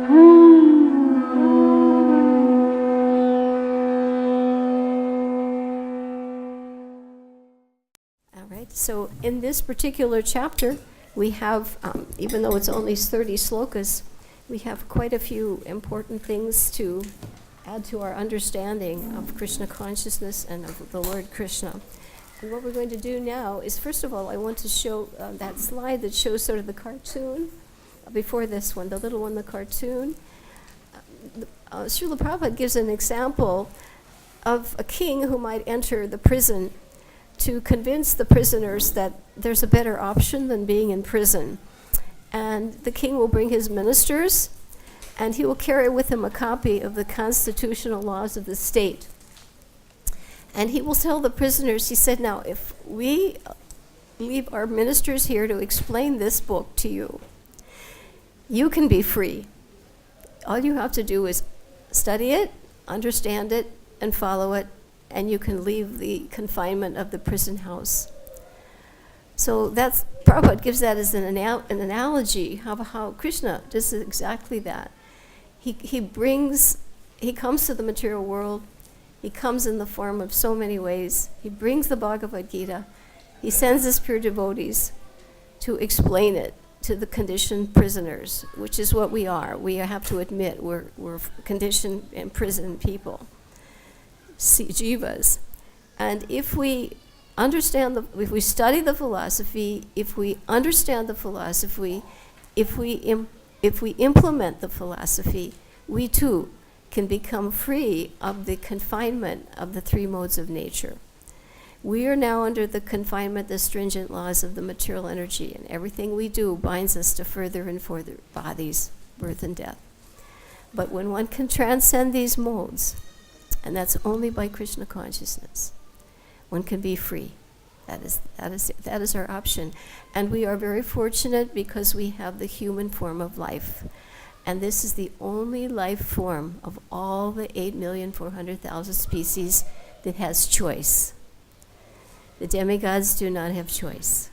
All right, so in this particular chapter, we have, even though it's only 30 slokas, we have quite a few important things to add to our understanding of Krishna consciousness and of the Lord Krishna. And what we're going to do now is, first of all, I want to show that slide that shows sort of the cartoon before this one, the little one, the cartoon. Srila Prabhupada gives an example of a king who might enter the prison to convince the prisoners that there's a better option than being in prison. And the king will bring his ministers, and he will carry with him a copy of the constitutional laws of the state. And he will tell the prisoners, he said, now, if we leave our ministers here to explain this book to you, you can be free. All you have to do is study it, understand it, and follow it, and you can leave the confinement of the prison house. So that's, Prabhupada gives that as an analogy how Krishna does exactly that. He comes to the material world, he comes in the form of so many ways. He brings the Bhagavad-Gita, he sends his pure devotees to explain it to the conditioned prisoners, which is what we are. We have to admit we're conditioned and imprisoned people, jivas. And if we if we study the philosophy, if we understand the philosophy, if we implement the philosophy, we too can become free of the confinement of the three modes of nature. We are now under the confinement, the stringent laws of the material energy, and everything we do binds us to further and further bodies, birth and death. But when one can transcend these modes, and that's only by Krishna consciousness, one can be free. That is our option. And we are very fortunate because we have the human form of life. And this is the only life form of all the 8,400,000 species that has choice. The demigods do not have choice.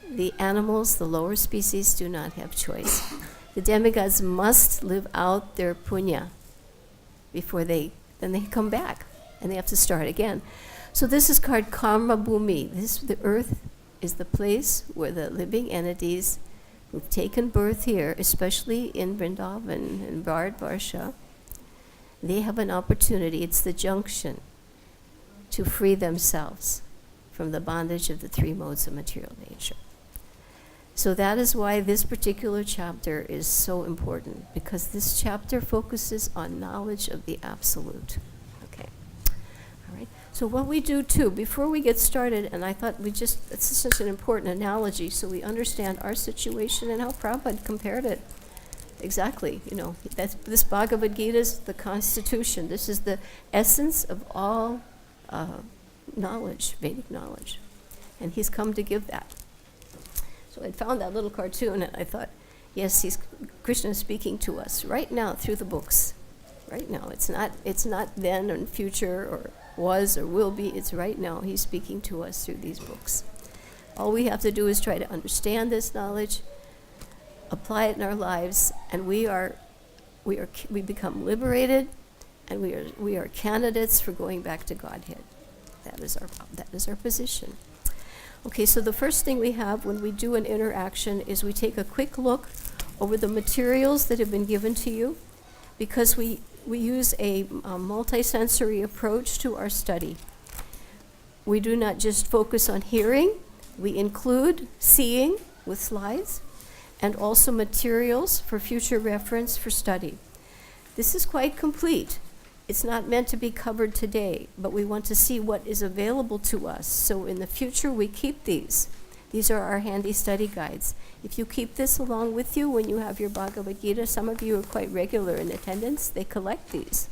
The animals, the lower species, do not have choice. The demigods must live out their punya before then they come back, and they have to start again. So this is called Karma Bhumi. The earth is the place where the living entities who've taken birth here, especially in Vrindavan and Bharatvarsha, they have an opportunity. It's the junction to free themselves from the bondage of the three modes of material nature. So that is why this particular chapter is so important, because this chapter focuses on knowledge of the Absolute. Okay. All right. So what we do too, before we get started, and I thought it's such an important analogy so we understand our situation and how Prabhupada compared it. Exactly, this Bhagavad-Gita is the constitution. This is the essence of all knowledge, Vedic knowledge. And he's come to give that. So I found that little cartoon and I thought, yes, Krishna is speaking to us right now through the books. Right now. It's not then or in future or was or will be. It's right now. He's speaking to us through these books. All we have to do is try to understand this knowledge, apply it in our lives, and we become liberated, and we are candidates for going back to Godhead. That is our position. Okay, so the first thing we have when we do an interaction is we take a quick look over the materials that have been given to you, because we use a multisensory approach to our study. We do not just focus on hearing, we include seeing with slides, and also materials for future reference for study. This is quite complete. It's not meant to be covered today, but we want to see what is available to us. So in the future, we keep these. These are our handy study guides. If you keep this along with you when you have your Bhagavad-Gita, some of you are quite regular in attendance, they collect these.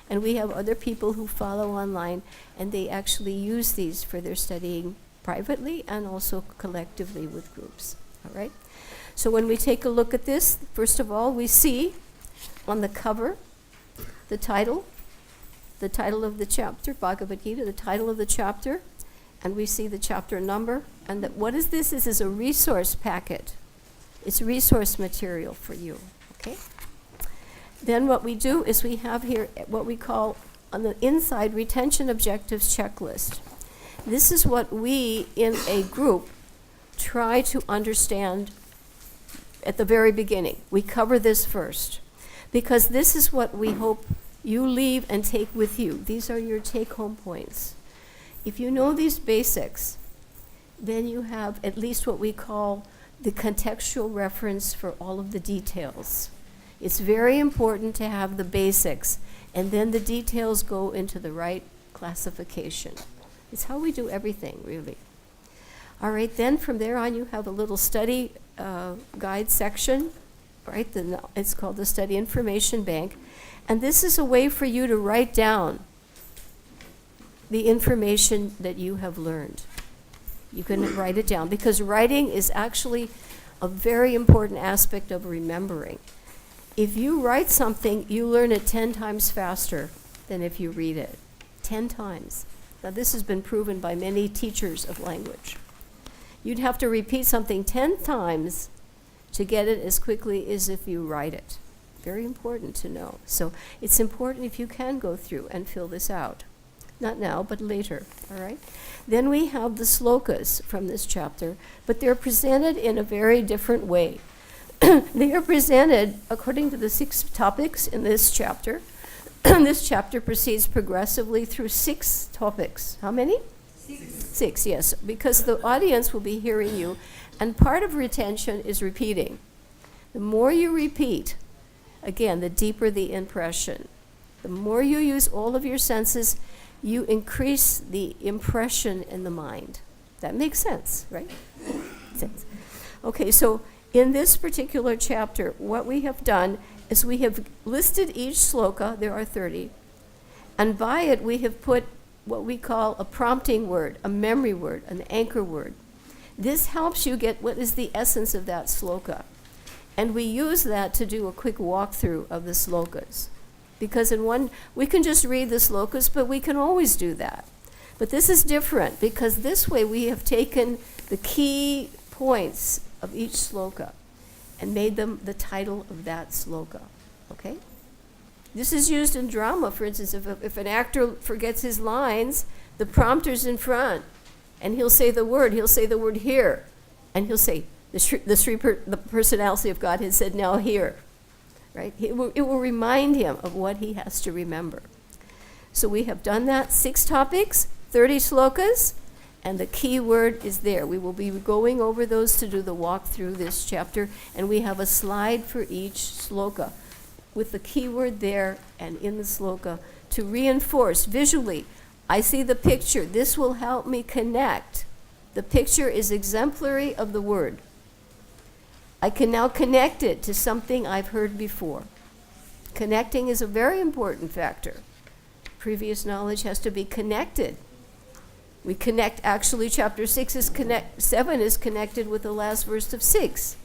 And we have other people who follow online, and they actually use these for their studying privately and also collectively with groups. All right? So when we take a look at this, first of all, we see on the cover the title of the chapter, Bhagavad-Gita, the title of the chapter, and we see the chapter number. And what is this? This is a resource packet. It's resource material for you, okay? Then what we do is we have here what we call on the inside retention objectives checklist. This is what we in a group try to understand at the very beginning. We cover this first because this is what we hope you leave and take with you. These are your take-home points. If you know these basics, then you have at least what we call the contextual reference for all of the details. It's very important to have the basics, and then the details go into the right classification. It's how we do everything, really. All right, then from there on, you have a little study guide section, right? It's called the Study Information Bank, and this is a way for you to write down the information that you have learned. You can write it down, because writing is actually a very important aspect of remembering. If you write something, you learn it 10 times faster than if you read it. 10 times. Now, this has been proven by many teachers of language. You'd have to repeat something 10 times to get it as quickly as if you write it. Very important to know. So it's important if you can go through and fill this out. Not now, but later, all right? Then we have the slokas from this chapter, but they're presented in a very different way. They are presented according to the 6 topics in this chapter. This chapter proceeds progressively through 6 topics. How many? 6, yes, because the audience will be hearing you, and part of retention is repeating. The more you repeat, again, the deeper the impression. The more you use all of your senses, you increase the impression in the mind. That makes sense, right? Sense. Okay, so in this particular chapter, what we have done is we have listed each sloka, there are 30, and by it we have put what we call a prompting word, a memory word, an anchor word. This helps you get what is the essence of that sloka. And we use that to do a quick walkthrough of the slokas. Because we can just read the slokas, but we can always do that. But this is different, because this way we have taken the key points of each sloka and made them the title of that sloka, okay? This is used in drama, for instance, if an actor forgets his lines, the prompter's in front, and he'll say the word here, and he'll say, the personality of God has said, now here, right? It will remind him of what he has to remember. So we have done that, 6 topics, 30 slokas, and the key word is there. We will be going over those to do the walk through this chapter, and we have a slide for each sloka with the key word there and in the sloka to reinforce visually. I see the picture. This will help me connect. The picture is exemplary of the word. I can now connect it to something I've heard before. Connecting is a very important factor. Previous knowledge has to be connected. We connect, actually, chapter 7 is connected with the last verse of 6.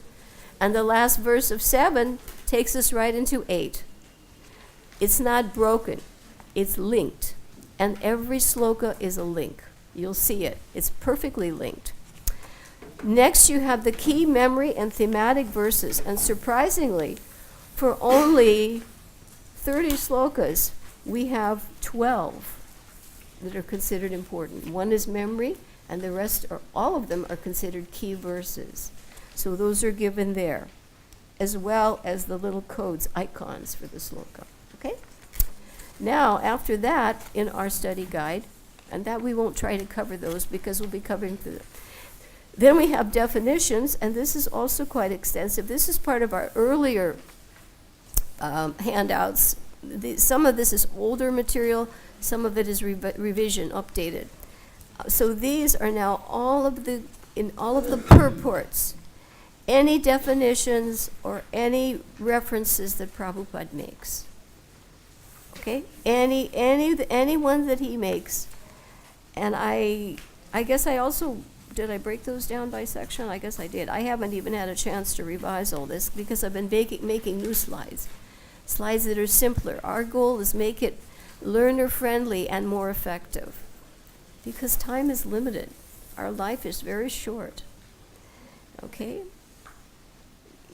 And the last verse of 7 takes us right into 8. It's not broken, it's linked. And every sloka is a link. You'll see it. It's perfectly linked. Next, you have the key memory and thematic verses. And surprisingly, for only 30 slokas, we have 12 that are considered important. One is memory, and the rest all of them are considered key verses. So those are given there, as well as the little codes, icons for the sloka. Okay? Now, after that, in our study guide, and that we won't try to cover those because we'll be covering through them. Then we have definitions, and this is also quite extensive. This is part of our earlier handouts. Some of this is older material, some of it is revision, updated. So these are now in all of the purports, any definitions or any references that Prabhupada makes. Okay? Any one that he makes. And I guess I also, did I break those down by section? I guess I did. I haven't even had a chance to revise all this because I've been making new slides that are simpler. Our goal is make it learner-friendly and more effective because time is limited. Our life is very short. Okay?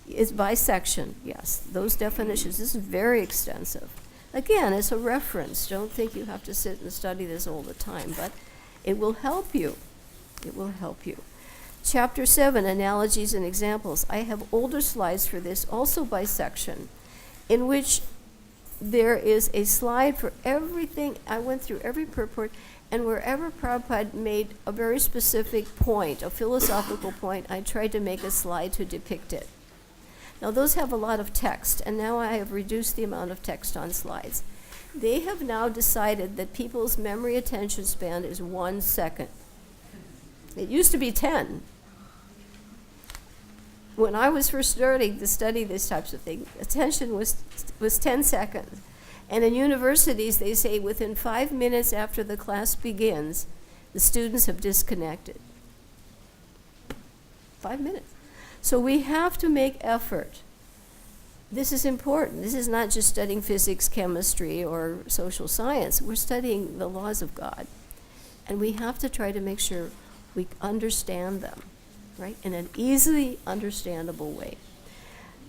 It's by section, yes. Those definitions. This is very extensive. Again, it's a reference. Don't think you have to sit and study this all the time, but it will help you. It will help you. Chapter 7, Analogies and Examples. I have older slides for this, also by section, in which there is a slide for everything. I went through every purport, and wherever Prabhupada made a very specific point, a philosophical point, I tried to make a slide to depict it. Now, those have a lot of text, and now I have reduced the amount of text on slides. They have now decided that people's memory attention span is 1 second. It used to be 10. When I was first starting to study these types of things, attention was 10 seconds. And in universities, they say within 5 minutes after the class begins, the students have disconnected. 5 minutes. So we have to make effort. This is important. This is not just studying physics, chemistry, or social science. We're studying the laws of God. And we have to try to make sure we understand them, right, in an easily understandable way.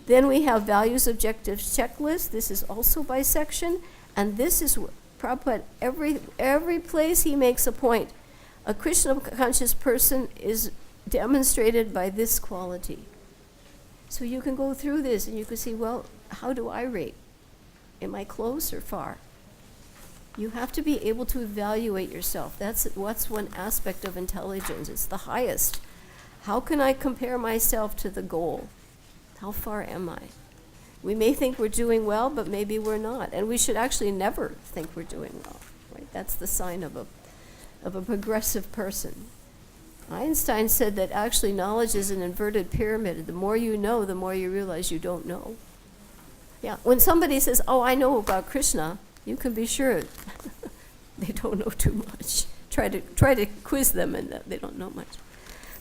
Then we have values, objectives, checklist. This is also by section. And this is Prabhupada, every place he makes a point. A Krishna conscious person is demonstrated by this quality. So you can go through this and you can see, well, how do I rate? Am I close or far? You have to be able to evaluate yourself. That's what's one aspect of intelligence. It's the highest. How can I compare myself to the goal? How far am I? We may think we're doing well, but maybe we're not. And we should actually never think we're doing well. Right? That's the sign of a progressive person. Einstein said that actually knowledge is an inverted pyramid. The more you know, the more you realize you don't know. Yeah, when somebody says, oh, I know about Krishna, you can be sure they don't know too much. Try to quiz them, and they don't know much.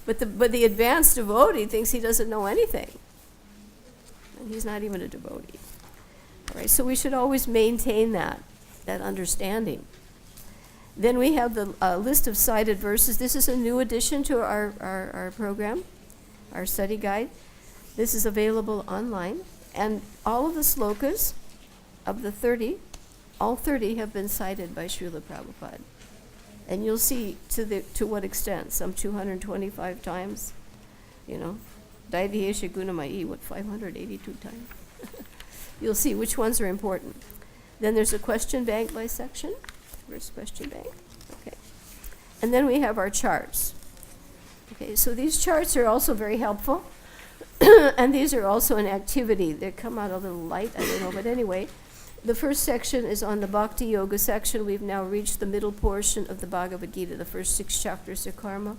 But the advanced devotee thinks he doesn't know anything. And he's not even a devotee. All right, so we should always maintain that understanding. Then we have the list of cited verses. This is a new addition to our program, our study guide. This is available online. And all of the slokas of the 30, all 30 have been cited by Srila Prabhupada. And you'll see to what extent, some 225 times, Daivi Yashodamayi, 582 times. You'll see which ones are important. Then there's a question bank by section. Where's question bank? Okay. And then we have our charts. Okay, so these charts are also very helpful. And these are also an activity. They come out a little light, I don't know, but anyway. The first section is on the bhakti-yoga section. We've now reached the middle portion of the Bhagavad-Gita. The first 6 chapters are karma,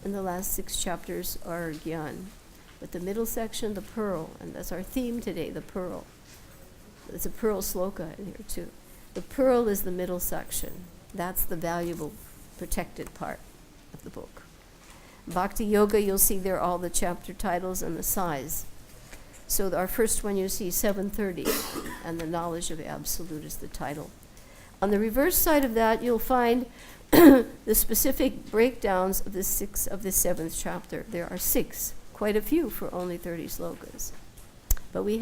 and the last 6 chapters are gyan. But the middle section, the pearl, and that's our theme today, the pearl. There's a pearl sloka in here too. The pearl is the middle section. That's the valuable, protected part of the book. Bhakti Yoga, you'll see there all the chapter titles and the size. So our first one you see 730, and the knowledge of absolute is the title. On the reverse side of that, you'll find the specific breakdowns of the 7th chapter. There are 6, quite a few for only 30 slokas. But we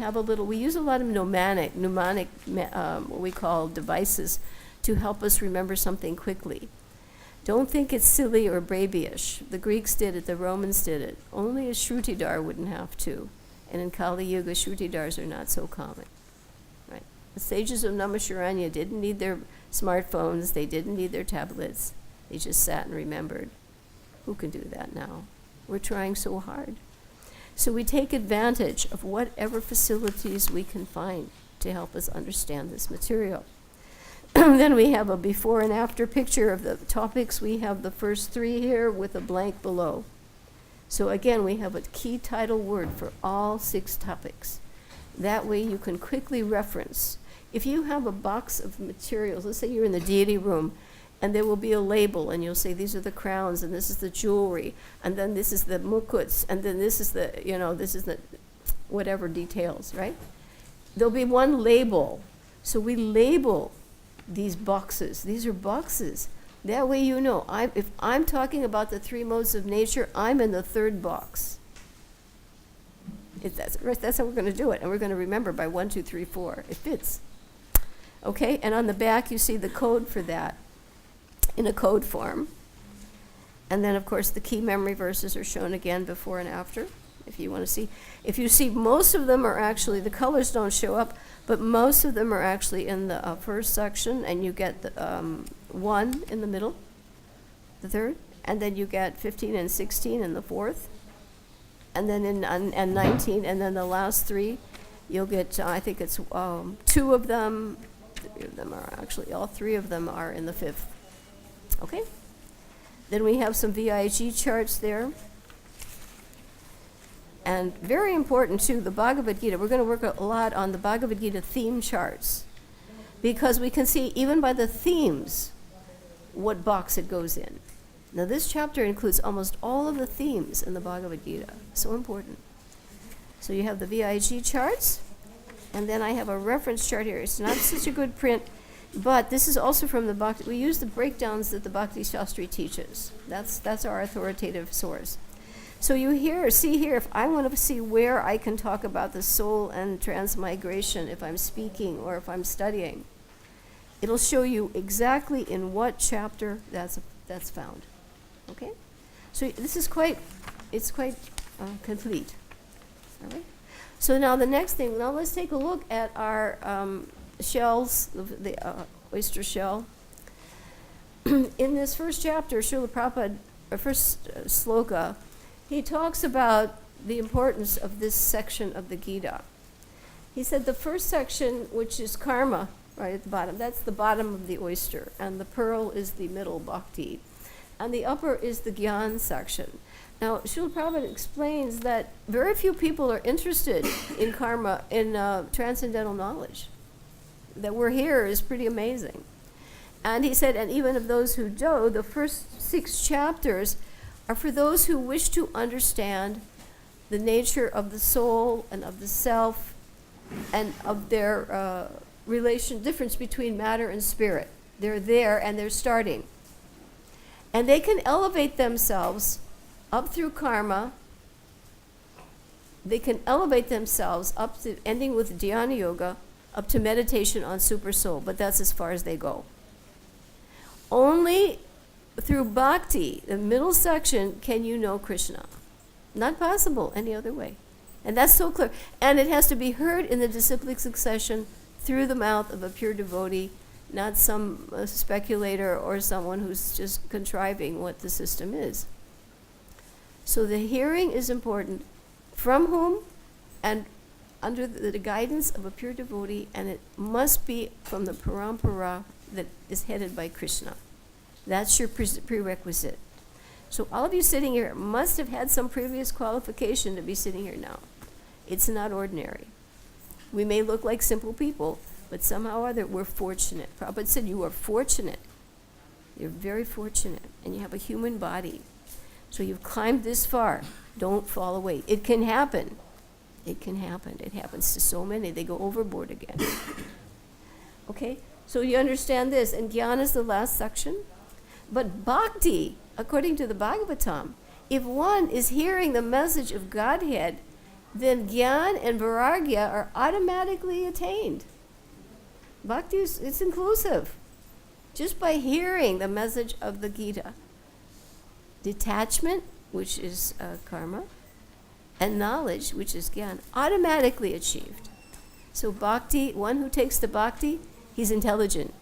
use a lot of mnemonic, what we call devices, to help us remember something quickly. Don't think it's silly or babyish. The Greeks did it, the Romans did it. Only a Shrutidar wouldn't have to. And in Kali Yuga, Shrutidars are not so common. Right? The sages of Namaskharanya didn't need their smartphones, they didn't need their tablets. They just sat and remembered. Who can do that now? We're trying so hard. So we take advantage of whatever facilities we can find to help us understand this material. Then we have a before and after picture of the topics. We have the first 3 here with a blank below. So again, we have a key title word for all 6 topics. That way you can quickly reference. If you have a box of materials, let's say you're in the deity room, and there will be a label, and you'll say these are the crowns, and this is the jewelry, and then this is the mukuts, and then this is the whatever details, right? There'll be one label. So we label these boxes. These are boxes. That way you know, if I'm talking about the 3 modes of nature, I'm in the 3rd box. That's how we're going to do it. And we're going to remember by 1, 2, 3, 4. It fits. Okay? And on the back, you see the code for that in a code form. And then, of course, the key memory verses are shown again before and after, if you want to see. If you see, most of them are actually, the colors don't show up, but most of them are actually in the first section, and you get the 1 in the middle, the third, and then you get 15 and 16 in the fourth, and then and 19, and then the last 3, you'll get, I think it's 2 of them, 3 of them are actually, all 3 of them are in the 5th. Okay? Then we have some VIG charts there. And very important too, the Bhagavad-Gita. We're going to work a lot on the Bhagavad-Gita theme charts, because we can see even by the themes what box it goes in. Now this chapter includes almost all of the themes in the Bhagavad-Gita. So important. So you have the VIG charts, and then I have a reference chart here. It's not such a good print, but this is also from the Bhakti. We use the breakdowns that the Bhakti Shastri teaches. That's our authoritative source. So you see here, if I want to see where I can talk about the soul and transmigration, if I'm speaking or if I'm studying, it'll show you exactly in what chapter that's found. Okay? So this is quite complete. All right? So now the next thing, now let's take a look at our shells, the oyster shell. In this first chapter, Srila Prabhupada, first sloka, he talks about the importance of this section of the Gita. He said the first section, which is karma, right at the bottom, that's the bottom of the oyster, and the pearl is the middle, bhakti, and the upper is the gyan section. Now, Srila Prabhupada explains that very few people are interested in karma, in transcendental knowledge. That we're here is pretty amazing. And he said, and even of those who do, the first 6 chapters are for those who wish to understand the nature of the soul and of the self and of their difference between matter and spirit. They're there and they're starting. And they can elevate themselves up through karma. They can elevate themselves up to, ending with dhyana yoga, up to meditation on super soul, but that's as far as they go. Only through bhakti, the middle section, can you know Krishna. Not possible any other way. And that's so clear. And it has to be heard in the disciplic succession through the mouth of a pure devotee, not some speculator or someone who's just contriving what the system is. So the hearing is important. From whom? And under the guidance of a pure devotee, and it must be from the parampara that is headed by Krishna. That's your prerequisite. So all of you sitting here must have had some previous qualification to be sitting here now. It's not ordinary. We may look like simple people, but somehow or other we're fortunate. Prabhupada said you are fortunate. You're very fortunate, and you have a human body. So you've climbed this far. Don't fall away. It can happen. It can happen. It happens to so many. They go overboard again. Okay? So you understand this. And Gyan is the last section. But bhakti, according to the Bhagavatam, if one is hearing the message of Godhead, then Gyan and Vairagya are automatically attained. Bhakti it's inclusive. Just by hearing the message of the Gita. Detachment, which is karma, and knowledge, which is Gyan, automatically achieved. So bhakti, one who takes the bhakti, he's intelligent.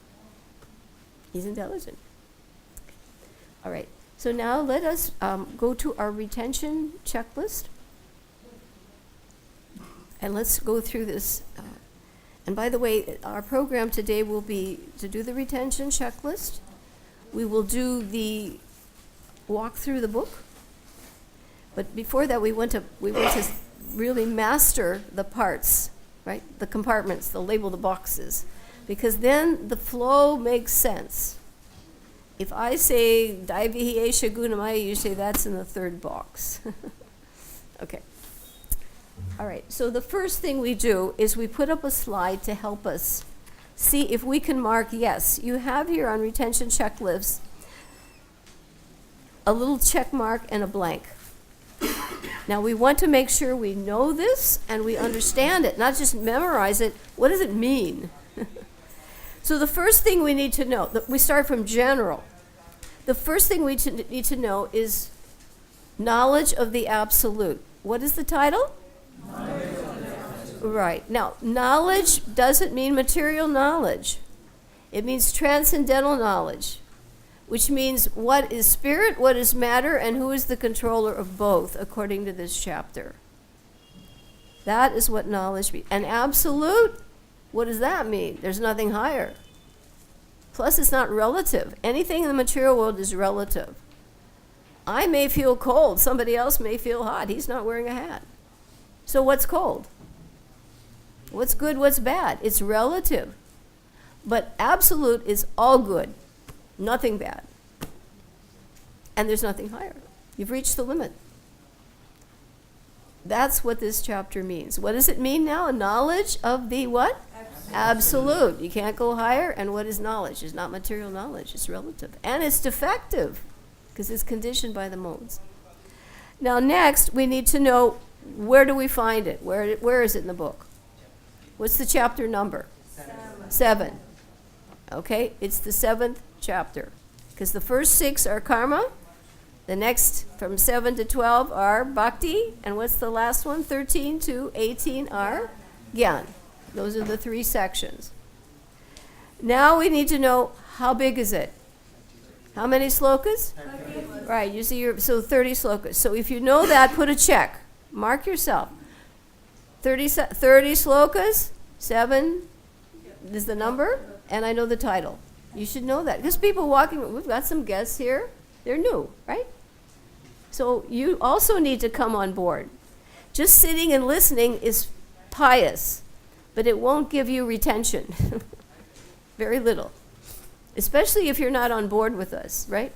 He's intelligent. All right, so now let us go to our retention checklist. And let's go through this. And by the way, our program today will be to do the retention checklist. We will do the walk through the book. But before that, we want to really master the parts, right? The compartments, the label, the boxes. Because then the flow makes sense. If I say Daivihi Yashodamayi, you say that's in the 3rd box. Okay. All right. So the first thing we do is we put up a slide to help us see if we can mark yes. You have here on retention checklists a little check mark and a blank. Now we want to make sure we know this and we understand it, not just memorize it. What does it mean? So the first thing we need to know, we start from general. The first thing we need to know is knowledge of the absolute. What is the title? Right. Now, knowledge doesn't mean material knowledge. It means transcendental knowledge, which means what is spirit, what is matter, and who is the controller of both, according to this chapter. That is what knowledge means. And absolute, what does that mean? There's nothing higher. Plus, it's not relative. Anything in the material world is relative. I may feel cold. Somebody else may feel hot. He's not wearing a hat. So what's cold? What's good, what's bad? It's relative. But absolute is all good, nothing bad. And there's nothing higher. You've reached the limit. That's what this chapter means. What does it mean now? Knowledge of the what? Absolute. You can't go higher. And what is knowledge? It's not material knowledge. It's relative. And it's defective because it's conditioned by the modes. Now next, we need to know, where do we find it? Where is it in the book? What's the chapter number? 7. Okay, it's the 7th chapter. Because the first 6 are karma. The next, from 7 to 12, are bhakti. And what's the last one? 13 to 18 are gyan. Those are the 3 sections. Now we need to know, how big is it? How many slokas? 30. Right, you see, so 30 slokas. So if you know that, put a check. Mark yourself. 30 slokas, 7 is the number, and I know the title. You should know that. Because people walking, we've got some guests here. They're new, right? So you also need to come on board. Just sitting and listening is pious, but it won't give you retention. Very little. Especially if you're not on board with us, right?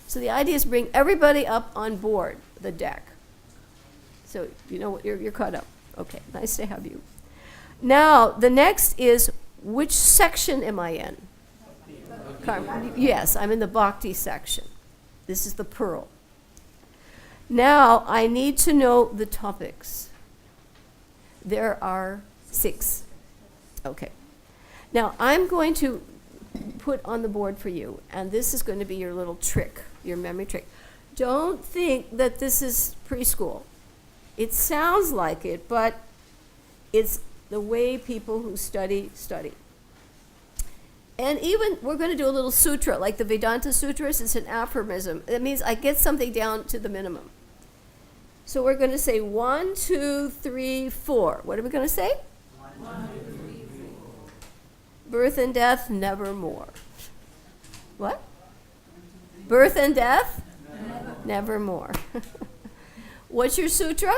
So the idea is bring everybody up on board the deck. So you know what, you're caught up. Okay, nice to have you. Now, the next is, which section am I in? Yes, I'm in the bhakti section. This is the pearl. Now, I need to know the topics. There are 6. Okay. Now, I'm going to put on the board for you, and this is going to be your little trick, your memory trick. Don't think that this is preschool. It sounds like it, but it's the way people who study. And even, we're going to do a little sutra, like the Vedanta Sutras. It's an aphorism. That means I get something down to the minimum. So we're going to say 1, 2, 3, 4. What are we going to say? 1, 2, 3, 4. Birth and death, nevermore. What? Birth and death? Nevermore. What's your sutra?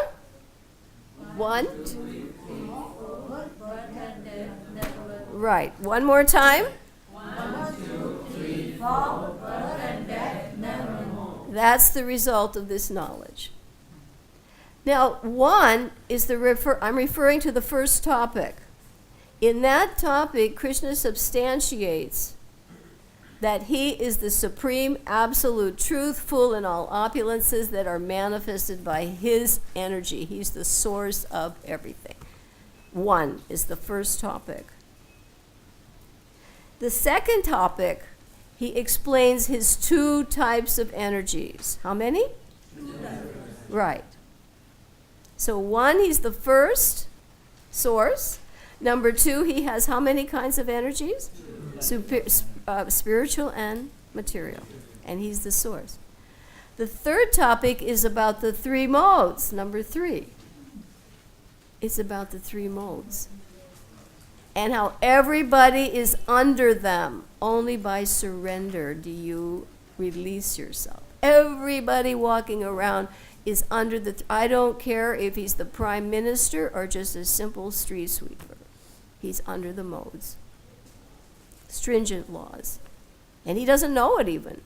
1, 2, 3, 4. Right. One more time. 1, 2, 3, 4. Birth and death, nevermore. That's the result of this knowledge. Now, 1 is I'm referring to the first topic. In that topic, Krishna substantiates that he is the supreme absolute truth, full in all opulences that are manifested by his energy. He's the source of everything. 1 is the first topic. The second topic, he explains his 2 types of energies. How many? 2 Right. So 1, he's the first source. Number 2, he has how many kinds of energies? Spiritual and material. And he's the source. The third topic is about the 3 modes. Number 3. It's about the 3 modes. And how everybody is under them. Only by surrender do you release yourself. Everybody walking around is under I don't care if he's the prime minister or just a simple street sweeper. He's under the modes. Stringent laws. And he doesn't know it even.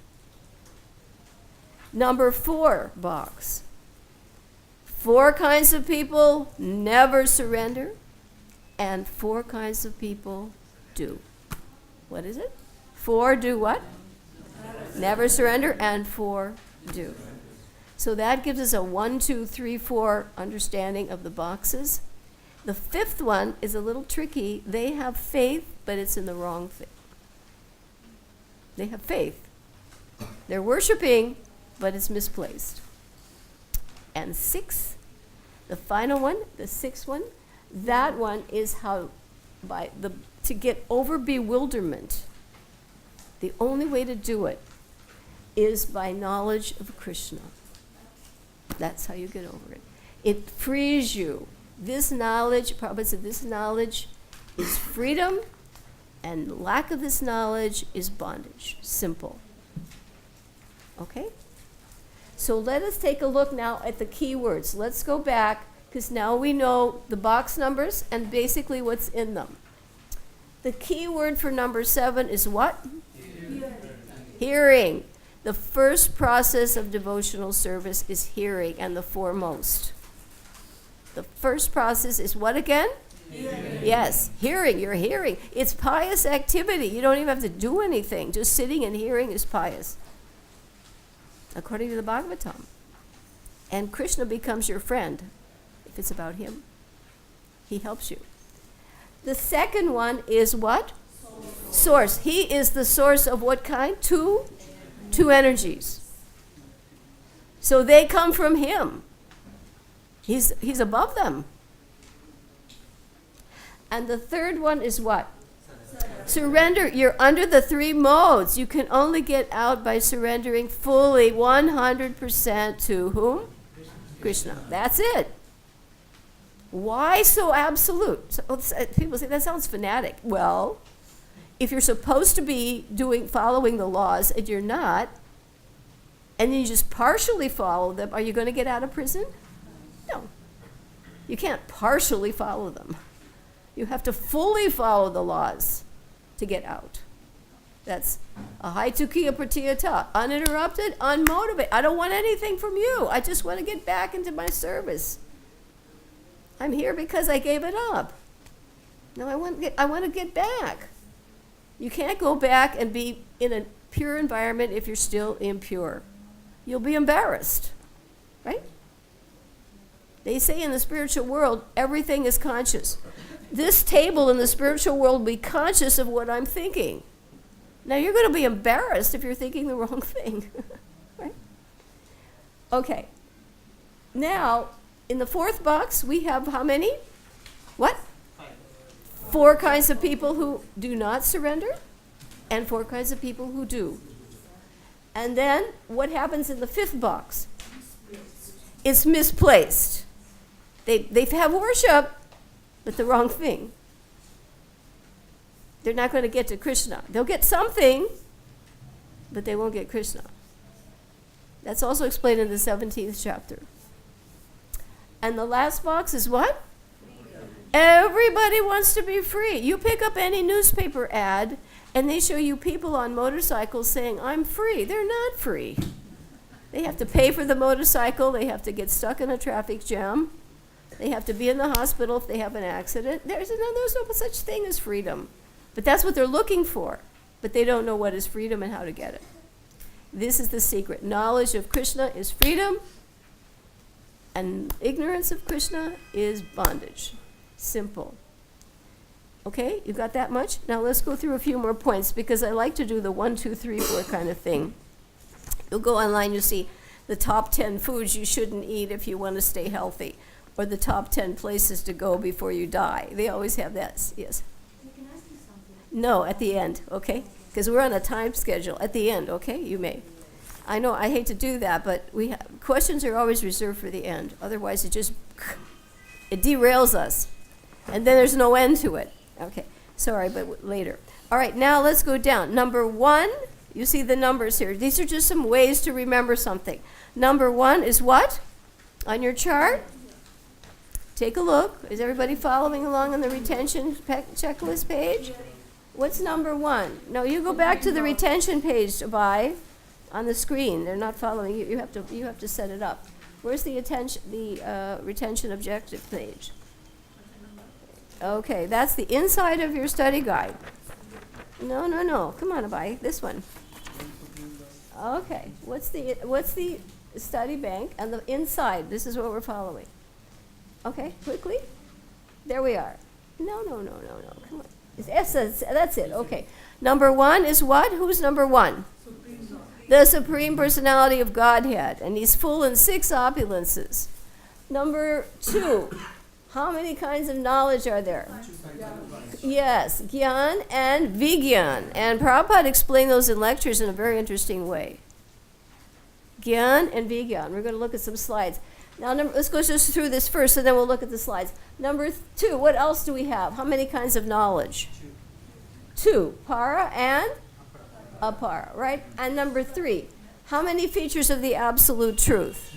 Number 4 box. 4 kinds of people never surrender, and 4 kinds of people do. What is it? 4 do what? Never surrender, and 4 do. So that gives us a 1, 2, 3, 4 understanding of the boxes. The fifth one is a little tricky. They have faith, but it's in the wrong thing. They have faith. They're worshiping, but it's misplaced. And 6, the final one, the 6th one, that one is how to get over bewilderment. The only way to do it is by knowledge of Krishna. That's how you get over it. It frees you. This knowledge, Prabhupada said, this knowledge is freedom, and lack of this knowledge is bondage. Simple. Okay? So let us take a look now at the key words. Let's go back, because now we know the box numbers and basically what's in them. The key word for number 7 is what? Hearing. The first process of devotional service is hearing, and the foremost. The first process is what again? Hearing. Yes, hearing. You're hearing. It's pious activity. You don't even have to do anything. Just sitting and hearing is pious, according to the Bhagavatam. And Krishna becomes your friend if it's about him. He helps you. The second one is what? Source. He is the source of what kind? Two energies. So they come from him. He's above them. And the third one is what? Surrender. You're under the 3 modes. You can only get out by surrendering fully 100% to whom? Krishna. That's it. Why so absolute? People say that sounds fanatic. Well, if you're supposed to be following the laws and you're not, and then you just partially follow them, are you going to get out of prison? No. You can't partially follow them. You have to fully follow the laws to get out. That's a haitukiya pratiyata, uninterrupted, unmotivated. I don't want anything from you. I just want to get back into my service. I'm here because I gave it up. No, I want to get back. You can't go back and be in a pure environment if you're still impure. You'll be embarrassed, right? They say in the spiritual world, everything is conscious. This table in the spiritual world will be conscious of what I'm thinking. Now, you're going to be embarrassed if you're thinking the wrong thing, right? Okay. Now, in the 4th box, we have how many? What? 4 kinds of people who do not surrender, and 4 kinds of people who do. And then, what happens in the 5th box? It's misplaced. They have worship, but the wrong thing. They're not going to get to Krishna. They'll get something, but they won't get Krishna. That's also explained in the 17th chapter. And the last box is what? Everybody wants to be free. You pick up any newspaper ad, and they show you people on motorcycles saying, I'm free. They're not free. They have to pay for the motorcycle. They have to get stuck in a traffic jam. They have to be in the hospital if they have an accident. There's no such thing as freedom. But that's what they're looking for. But they don't know what is freedom and how to get it. This is the secret. Knowledge of Krishna is freedom, and ignorance of Krishna is bondage. Simple. Okay, you got that much? Now let's go through a few more points, because I like to do the 1, 2, 3, 4 kind of thing. You'll go online, you'll see the top 10 foods you shouldn't eat if you want to stay healthy, or the top 10 places to go before you die. They always have that. Yes? Can I ask you something? No, at the end, okay? Because we're on a time schedule. At the end, okay? You may. I know, I hate to do that, but questions are always reserved for the end. Otherwise, it derails us. And then there's no end to it. Okay, sorry, but later. All right, now let's go down. Number 1, you see the numbers here. These are just some ways to remember something. Number 1 is what? On your chart? Take a look. Is everybody following along on the retention checklist page? What's number 1? No, you go back to the retention page, Abhay, on the screen. They're not following you. You have to set it up. Where's the retention objective page? Okay, that's the inside of your study guide. No. Come on, Abhay. This one. Okay. What's the study bank, and the inside, this is what we're following. Okay, quickly. There we are. No. Come on. Yes, that's it. Okay. Number 1 is what? Who's number 1? The Supreme Personality of Godhead. And he's full in 6 opulences. Number 2, how many kinds of knowledge are there? Yes, Gyan and Vigyan. And Prabhupada explained those in lectures in a very interesting way. Gyan and Vigyan. We're going to look at some slides. Now, let's go just through this first, and then we'll look at the slides. Number 2, what else do we have? How many kinds of knowledge? 2, para and apara, right? And number 3, how many features of the absolute truth?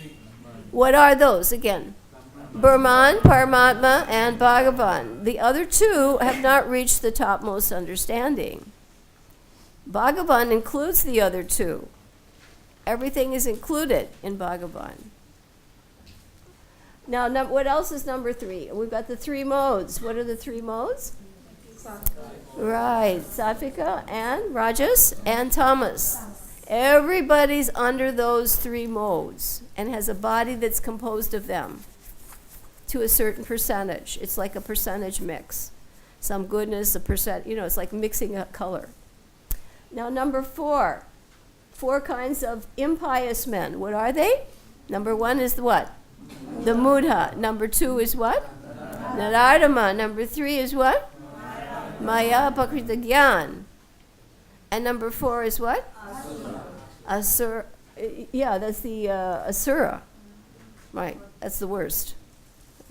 What are those again? Brahman, Paramatma, and Bhagavan. The other 2 have not reached the topmost understanding. Bhagavan includes the other 2. Everything is included in Bhagavan. Now, what else is number 3? We've got the 3 modes. What are the 3 modes? Right, Satvika and Rajas and Tamas. Everybody's under those 3 modes and has a body that's composed of them to a certain percentage. It's like a percentage mix. Some goodness, a percent, it's like mixing a color. Now, number 4 kinds of impious men. What are they? Number 1 is the what? The Mudha. Number 2 is what? Narayana. Number 3 is what? Maya Pakrita Gyan. And number 4 is what? Asura. Yeah, that's the Asura. Right, that's the worst.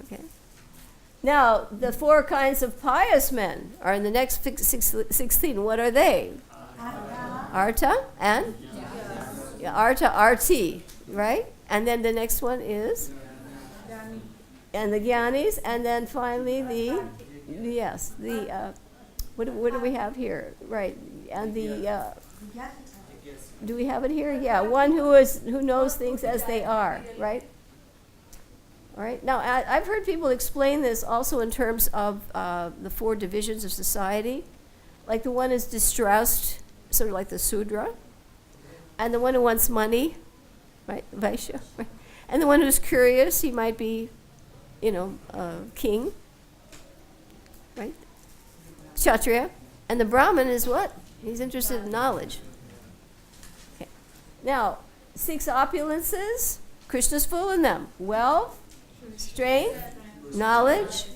Okay. Now, the 4 kinds of pious men are in the next 16. What are they? Arta and? Yeah, Arta, Arti, right? And then the next one is? And the Gyanis, and then finally what do we have here? Right, and the, do we have it here? Yeah, one who knows things as they are, right? All right, now I've heard people explain this also in terms of the 4 divisions of society. Like the one is distressed, sort of like the Sudra, and the one who wants money, right, Vaishya, right? And the one who's curious, he might be, king, right? Kshatriya. And the Brahmin is what? He's interested in knowledge. Okay. Now, 6 opulences, Krishna's full in them. Wealth, strength, knowledge,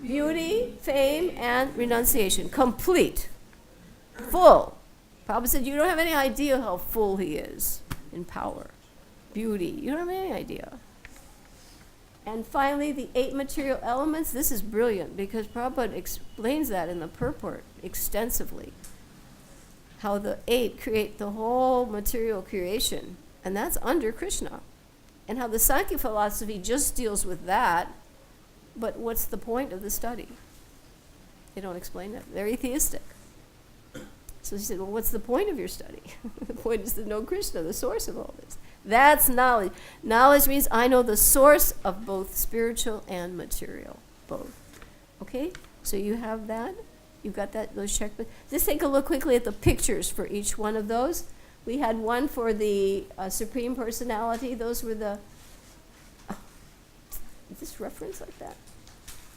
beauty, fame, and renunciation. Complete. Full. Prabhupada said, you don't have any idea how full he is in power. Beauty. You don't have any idea. And finally, the 8 material elements. This is brilliant because Prabhupada explains that in the purport extensively. How the 8 create the whole material creation. And that's under Krishna. And how the Sankhya philosophy just deals with that. But what's the point of the study? They don't explain it. They're atheistic. So he said, well, what's the point of your study? The point is to know Krishna, the source of all this. That's knowledge. Knowledge means I know the source of both spiritual and material, both. Okay? So you have that. You've got that, those checklists. Just take a look quickly at the pictures for each one of those. We had one for the Supreme Personality. Those were the... is this reference like that?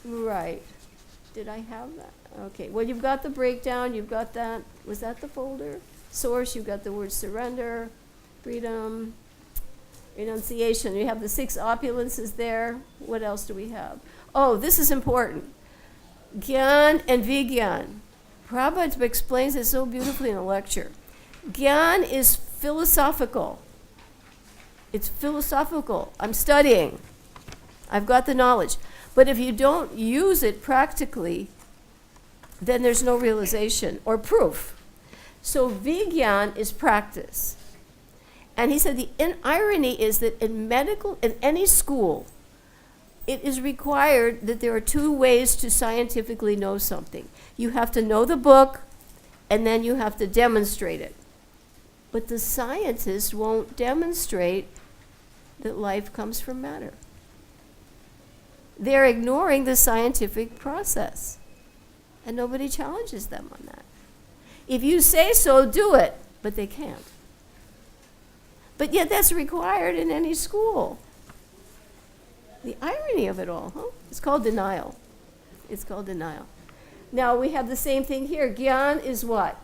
Right. Did I have that? Okay. Well, you've got the breakdown. You've got that. Was that the folder? Source. You've got the word surrender, freedom, renunciation. You have the 6 opulences there. What else do we have? Oh, this is important. Gyan and Vigyan. Prabhupada explains it so beautifully in a lecture. Gyan is philosophical. It's philosophical. I'm studying. I've got the knowledge. But if you don't use it practically, then there's no realization or proof. So Vigyan is practice. And he said the irony is that in any school, it is required that there are 2 ways to scientifically know something. You have to know the book, and then you have to demonstrate it. But the scientists won't demonstrate that life comes from matter. They're ignoring the scientific process. And nobody challenges them on that. If you say so, do it. But they can't. But yet that's required in any school. The irony of it all, huh? It's called denial. It's called denial. Now we have the same thing here. Gyan is what?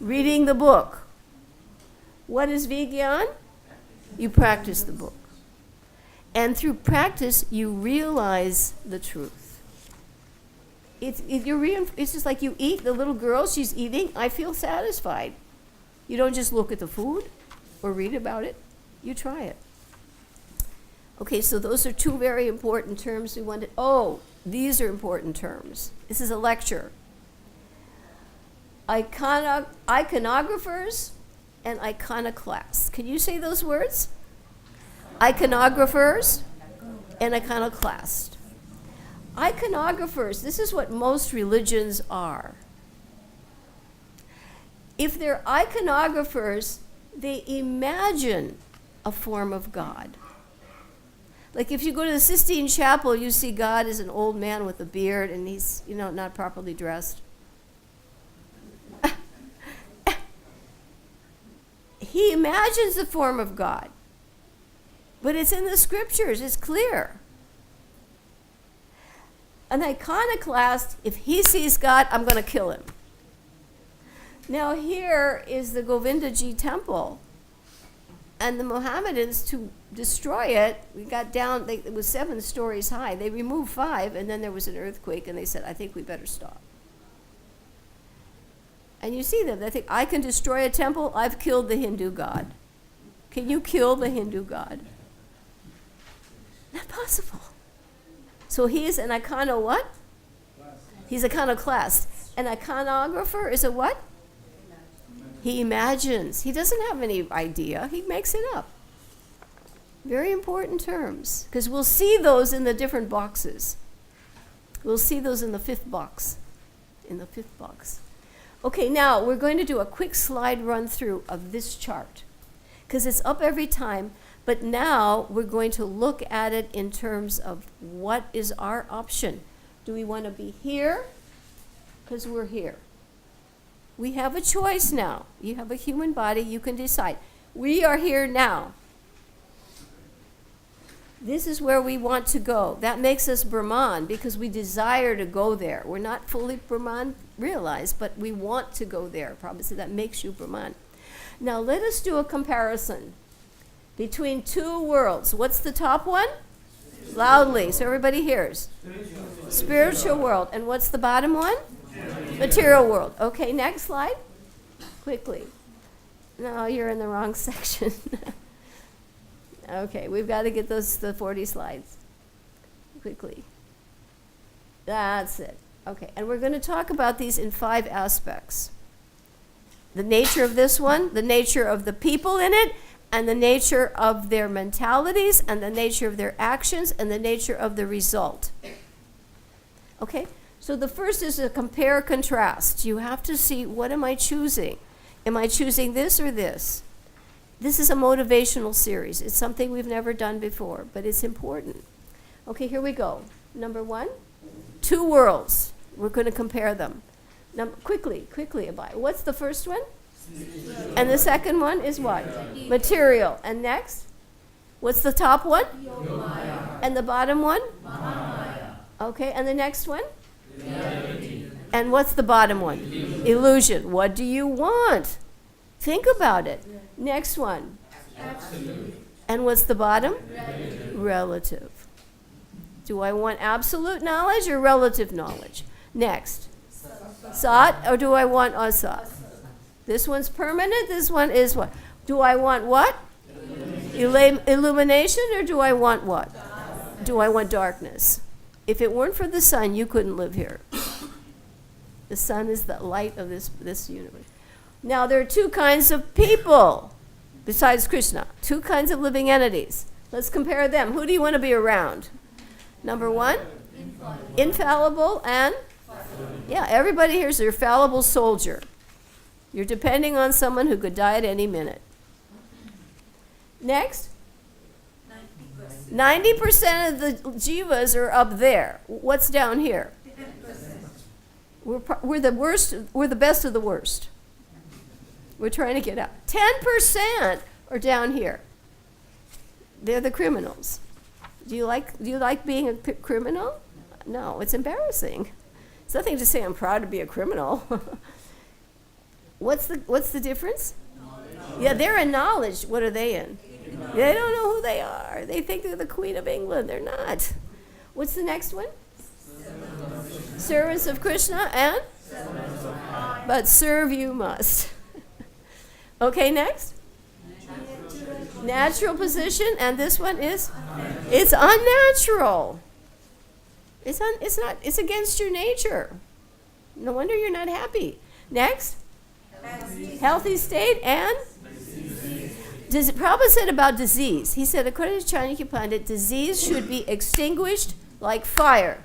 Reading the book. What is Vigyan? You practice the book. And through practice, you realize the truth. It's just like you eat. The little girl, she's eating. I feel satisfied. You don't just look at the food or read about it. You try it. Okay, so those are two very important terms we wanted. Oh, these are important terms. This is a lecture. Iconographers and iconoclasts. Can you say those words? Iconographers and iconoclast. Iconographers, this is what most religions are. If they're iconographers, they imagine a form of God. Like if you go to the Sistine Chapel, you see God as an old man with a beard and he's, not properly dressed. He imagines the form of God. But it's in the scriptures, it's clear. An iconoclast, if he sees God, I'm going to kill him. Now here is the Govindaji temple. And the Mohammedans, to destroy it, we got down, it was 7 stories high. They removed 5, and then there was an earthquake, and they said, I think we better stop. And you see them, they think, I can destroy a temple, I've killed the Hindu god. Can you kill the Hindu god? Not possible. So he's an icono what? He's iconoclast. An iconographer is a what? He imagines. He doesn't have any idea. He makes it up. Very important terms, because we'll see those in the different boxes. We'll see those in the 5th box. In the 5th box. Okay, now we're going to do a quick slide run through of this chart, because it's up every time, but now we're going to look at it in terms of what is our option. Do we want to be here? Because we're here. We have a choice now. You have a human body, you can decide. We are here now. This is where we want to go. That makes us Brahman because we desire to go there. We're not fully Brahman realized, but we want to go there. Probably so that makes you Brahman. Now let us do a comparison between 2 worlds. What's the top one? Loudly, so everybody hears. Spiritual world. And what's the bottom one? Material world. Okay, next slide. Quickly. No, you're in the wrong section. Okay, we've got to get the 40 slides. Quickly. That's it. Okay, and we're going to talk about these in 5 aspects. The nature of this one, the nature of the people in it, and the nature of their mentalities, and the nature of their actions, and the nature of the result. Okay? So the first is a compare contrast. You have to see, what am I choosing? Am I choosing this or this? This is a motivational series. It's something we've never done before, but it's important. Okay, here we go. Number 1, 2 worlds. We're going to compare them. Quickly, Abai. What's the first one? And the second one is what? Material. And next? What's the top one? And the bottom one? Okay, and the next one? And what's the bottom one? Illusion. What do you want? Think about it. Next one. Absolute. And what's the bottom? Relative. Do I want absolute knowledge or relative knowledge? Next. Sat, or do I want asat? This one's permanent, this one is what? Do I want what? Illumination, or do I want what? Do I want darkness? If it weren't for the sun, you couldn't live here. The sun is the light of this universe. Now, there are 2 kinds of people, besides Krishna. 2 kinds of living entities. Let's compare them. Who do you want to be around? Number 1? Infallible and? Yeah, everybody here is your fallible soldier. You're depending on someone who could die at any minute. Next? 90% of the jivas are up there. What's down here? We're the worst. We're the best of the worst. We're trying to get out. 10% or down here? They're the criminals. Do you like being a criminal? No, it's embarrassing. It's nothing to say I'm proud to be a criminal. What's the difference? Yeah, they're in knowledge. What are they in? They don't know who they are. They think they're the Queen of England. They're not. What's the next one? Servants of Krishna and? But serve you must. Okay, next. Natural position, and this one is? It's unnatural. It's against your nature. No wonder you're not happy. Next. Healthy state and? Prabhupada said about disease. He said, according to Chanakya Pandit, disease should be extinguished like fire.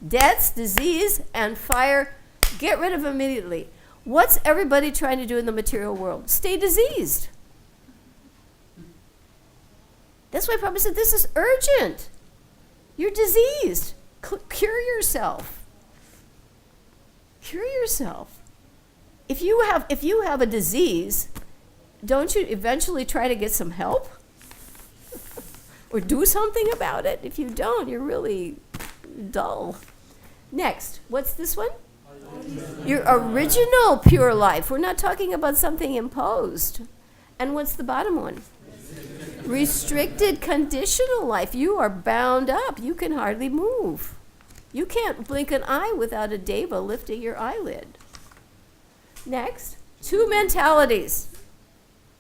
Deaths, disease, and fire, get rid of immediately. What's everybody trying to do in the material world? Stay diseased. That's why Prabhupada said, this is urgent. You're diseased. Cure yourself. Cure yourself. If you have a disease, don't you eventually try to get some help? Or do something about it? If you don't, you're really dull. Next, what's this one? Your original pure life. We're not talking about something imposed. And what's the bottom one? Restricted conditional life. You are bound up. You can hardly move. You can't blink an eye without a deva lifting your eyelid. Next, two mentalities.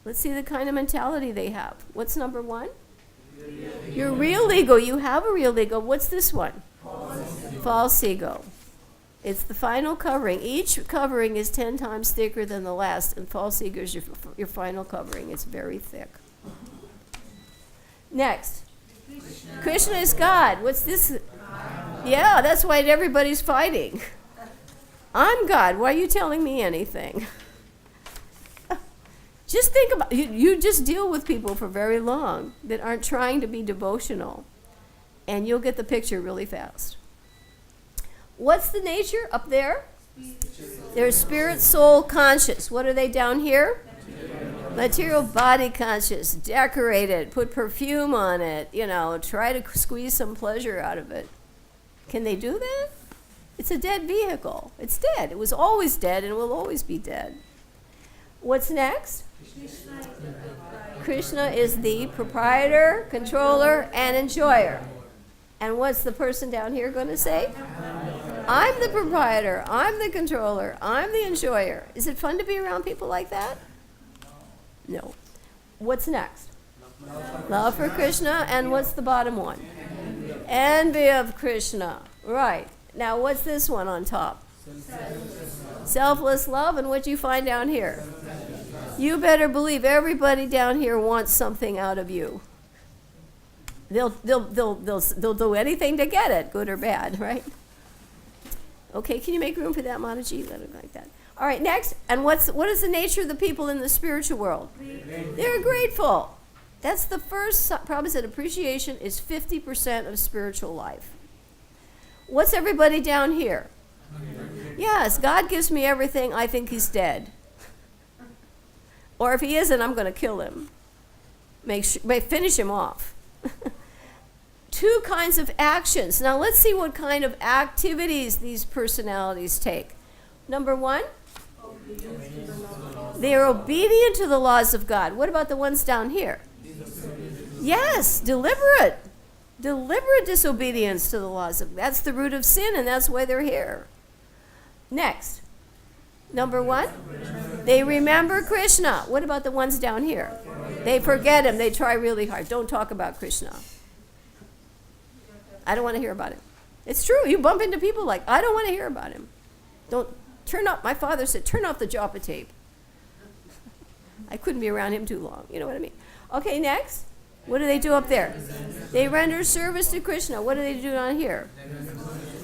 Let's see the kind of mentality they have. What's number one? Your real ego. You have a real ego. What's this one? False ego. It's the final covering. Each covering is 10 times thicker than the last, and false ego is your final covering. It's very thick. Next. Krishna is God. What's this? Yeah, that's why everybody's fighting. I'm God. Why are you telling me anything? Just think about you just deal with people for very long that aren't trying to be devotional, and you'll get the picture really fast. What's the nature up there? They're spirit, soul, conscious. What are they down here? Material body conscious, decorated, put perfume on it, try to squeeze some pleasure out of it. Can they do that? It's a dead vehicle. It's dead. It was always dead and will always be dead. What's next? Krishna is the proprietor, controller, and enjoyer. And what's the person down here going to say? I'm the proprietor, I'm the controller, I'm the enjoyer. Is it fun to be around people like that? No. What's next? Love for Krishna, and what's the bottom one? Envy of Krishna. Right. Now what's this one on top? Selfless love, and what do you find down here? You better believe everybody down here wants something out of you. They'll do anything to get it, good or bad, right? Okay, can you make room for that, Mataji? Let it like that. All right, next. And what is the nature of the people in the spiritual world? They're grateful. That's the first. Prabhupada said appreciation is 50% of spiritual life. What's everybody down here? Yes, God gives me everything. I think he's dead. Or if he isn't, I'm going to kill him. Finish him off. Two kinds of actions. Now let's see what kind of activities these personalities take. Number one, they are obedient to the laws of God. What about the ones down here? Yes, deliberate disobedience to the laws of God. That's the root of sin, and that's why they're here. Next, number one, they remember Krishna. What about the ones down here? They forget him. They try really hard. Don't talk about Krishna. I don't want to hear about him. It's true. You bump into people like, I don't want to hear about him. Don't turn up. My father said, turn off the Japa tape. I couldn't be around him too long. You know what I mean? Okay, next. What do they do up there? They render service to Krishna. What do they do down here?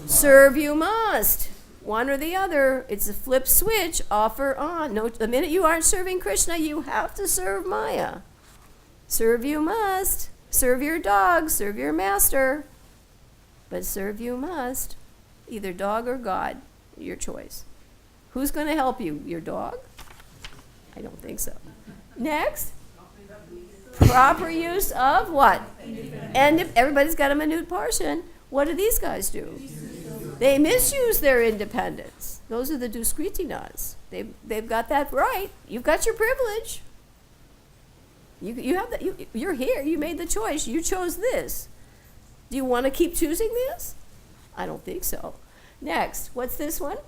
Serve you must. One or the other. It's a flip switch, off or on. No, the minute you aren't serving Krishna, you have to serve Maya. Serve you must. Serve your dog. Serve your master. But serve you must. Either dog or God. Your choice. Who's going to help you? Your dog? I don't think so. Next. Proper use of what? And if everybody's got a minute portion, what do these guys do? They misuse their independence. Those are the Duskritinas. They've got that right. You've got your privilege. You have that. You're here. You made the choice. You chose this. Do you want to keep choosing this? I don't think so. Next, what's this one?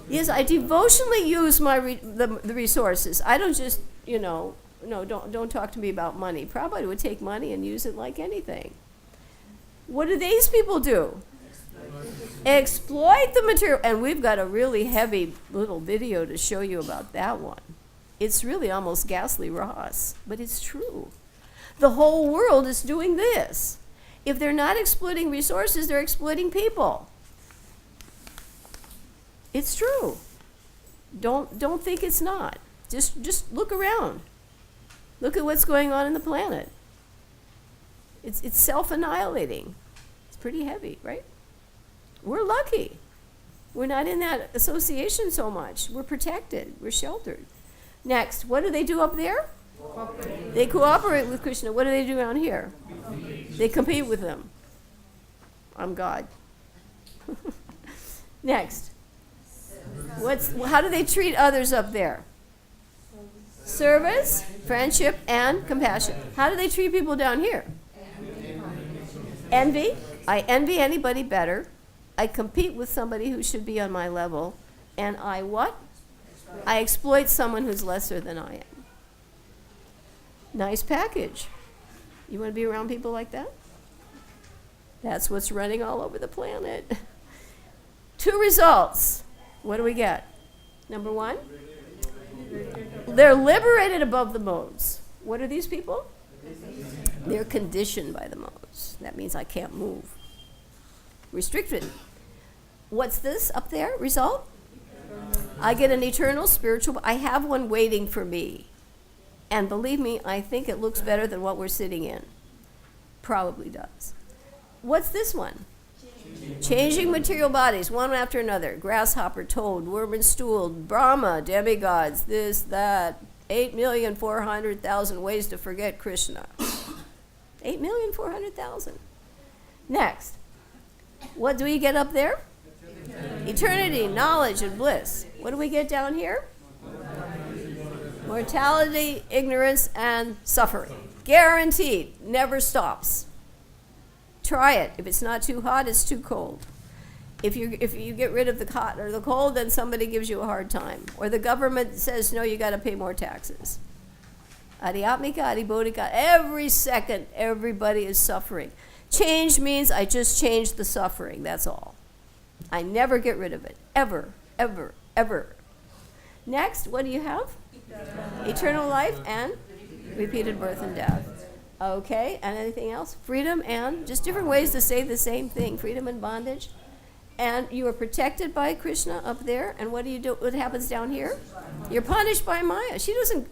Yes, I devotionally use the resources. I don't just, no, don't talk to me about money. Prabhupada would take money and use it like anything. What do these people do? Exploit the material. And we've got a really heavy little video to show you about that one. It's really almost ghastly Ross, but it's true. The whole world is doing this. If they're not exploiting resources, they're exploiting people. It's true. Don't think it's not. Just look around. Look at what's going on in the planet. It's self-annihilating. It's pretty heavy, right? We're lucky. We're not in that association so much. We're protected. We're sheltered. Next, what do they do up there? They cooperate with Krishna. What do they do down here? They compete with him. I'm God. Next. How do they treat others up there? Service, friendship, and compassion. How do they treat people down here? Envy. I envy anybody better. I compete with somebody who should be on my level. And I what? I exploit someone who's lesser than I am. Nice package. You want to be around people like that? That's what's running all over the planet. 2 results. What do we get? Number 1, they're liberated above the modes. What are these people? They're conditioned by the modes. That means I can't move. Restricted. What's this up there? Result? I get an eternal spiritual. I have one waiting for me. And believe me, I think it looks better than what we're sitting in. Probably does. What's this one? Changing material bodies, one after another. Grasshopper, toad, worm and stool, Brahma, demigods, this, that. 8,400,000 ways to forget Krishna. 8,400,000. Next. What do we get up there? Eternity, knowledge, and bliss. What do we get down here? Mortality, ignorance, and suffering. Guaranteed. Never stops. Try it. If it's not too hot, it's too cold. If you get rid of the hot or the cold, then somebody gives you a hard time. Or the government says, no, you got to pay more taxes. Adhyatmika, adhibodhika. Every second, everybody is suffering. Change means I just change the suffering. That's all. I never get rid of it. Ever, ever, ever. Next, what do you have? Eternal life and repeated birth and death. Okay, and anything else? Freedom and just different ways to say the same thing. Freedom and bondage. And you are protected by Krishna up there. And what do you do? What happens down here? You're punished by Maya. She's going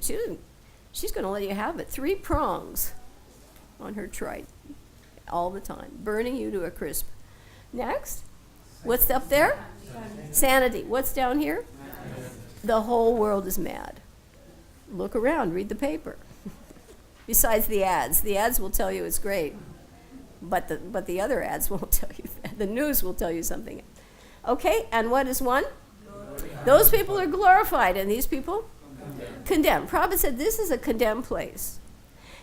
to let you have it. 3 prongs on her trite all the time, burning you to a crisp. Next, what's up there? Sanity. What's down here? The whole world is mad. Look around, read the paper. Besides the ads will tell you it's great, but the other ads won't tell you that. The news will tell you something. Okay, and what is one? Those people are glorified, and these people? Condemned. Prabhupada said this is a condemned place.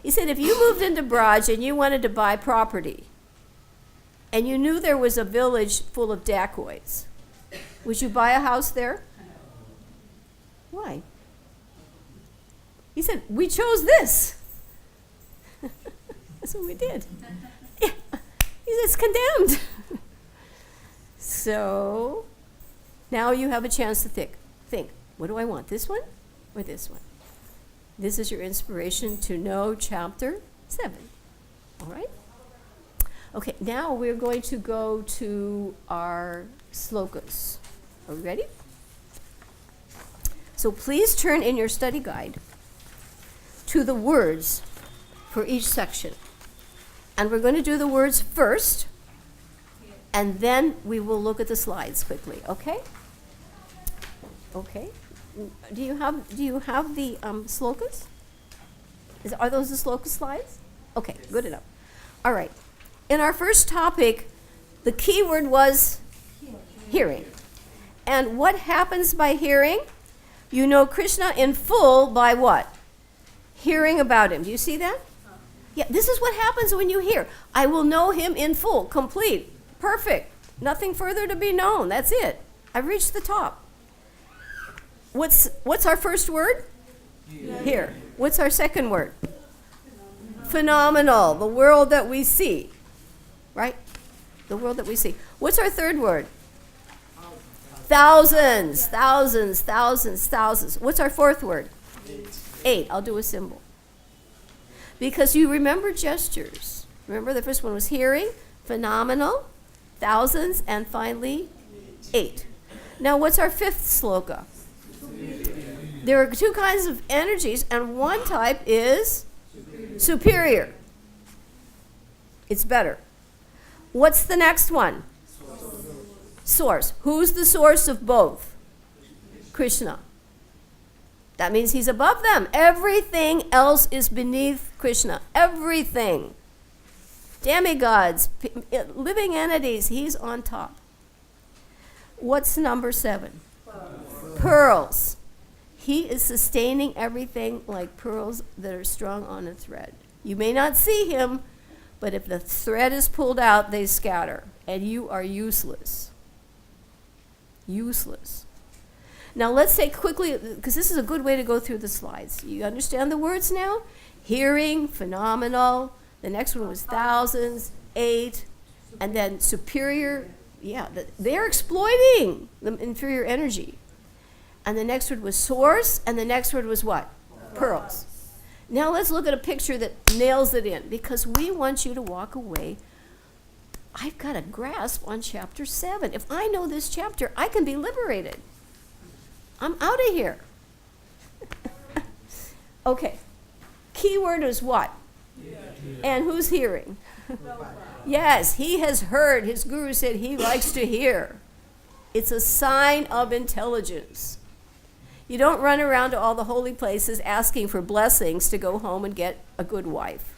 He said if you moved into Braj and you wanted to buy property, and you knew there was a village full of dacoits, would you buy a house there? Why? He said, we chose this. That's what we did. Yeah. He said, it's condemned. So now you have a chance to think, what do I want, this one or this one? This is your inspiration to know chapter 7. All right? Okay, now we're going to go to our slokas. Are we ready? So please turn in your study guide to the words for each section. And we're going to do the words first, and then we will look at the slides quickly, okay? Okay. Do you have the slokas? Are those the sloka slides? Okay, good enough. All right. In our first topic, the key word was hearing. And what happens by hearing? You know Krishna in full by what? Hearing about him. Do you see that? Yeah, this is what happens when you hear. I will know him in full, complete, perfect. Nothing further to be known. That's it. I've reached the top. What's our first word? Hear. What's our second word? Phenomenal. The world that we see. Right? The world that we see. What's our third word? Thousands, thousands, thousands, thousands. What's our fourth word? 8. I'll do a symbol. Because you remember gestures. Remember the first one was hearing, phenomenal, thousands, and finally 8. Now what's our fifth sloka? There are 2 kinds of energies, and one type is superior. It's better. What's the next one? Source. Who's the source of both? Krishna. That means he's above them. Everything else is beneath Krishna. Everything. Demigods, living entities, he's on top. What's number 7? Pearls. He is sustaining everything like pearls that are strung on a thread. You may not see him, but if the thread is pulled out, they scatter, and you are useless. Useless. Now let's say quickly, because this is a good way to go through the slides. You understand the words now? Hearing, phenomenal. The next one was thousands, 8, and then superior. Yeah, they're exploiting the inferior energy. And the next word was source, and the next word was what? Pearls. Now let's look at a picture that nails it in, because we want you to walk away. I've got a grasp on chapter 7. If I know this chapter, I can be liberated. I'm out of here. Okay. Keyword is what? And who's hearing? Yes, he has heard. His guru said he likes to hear. It's a sign of intelligence. You don't run around to all the holy places asking for blessings to go home and get a good wife.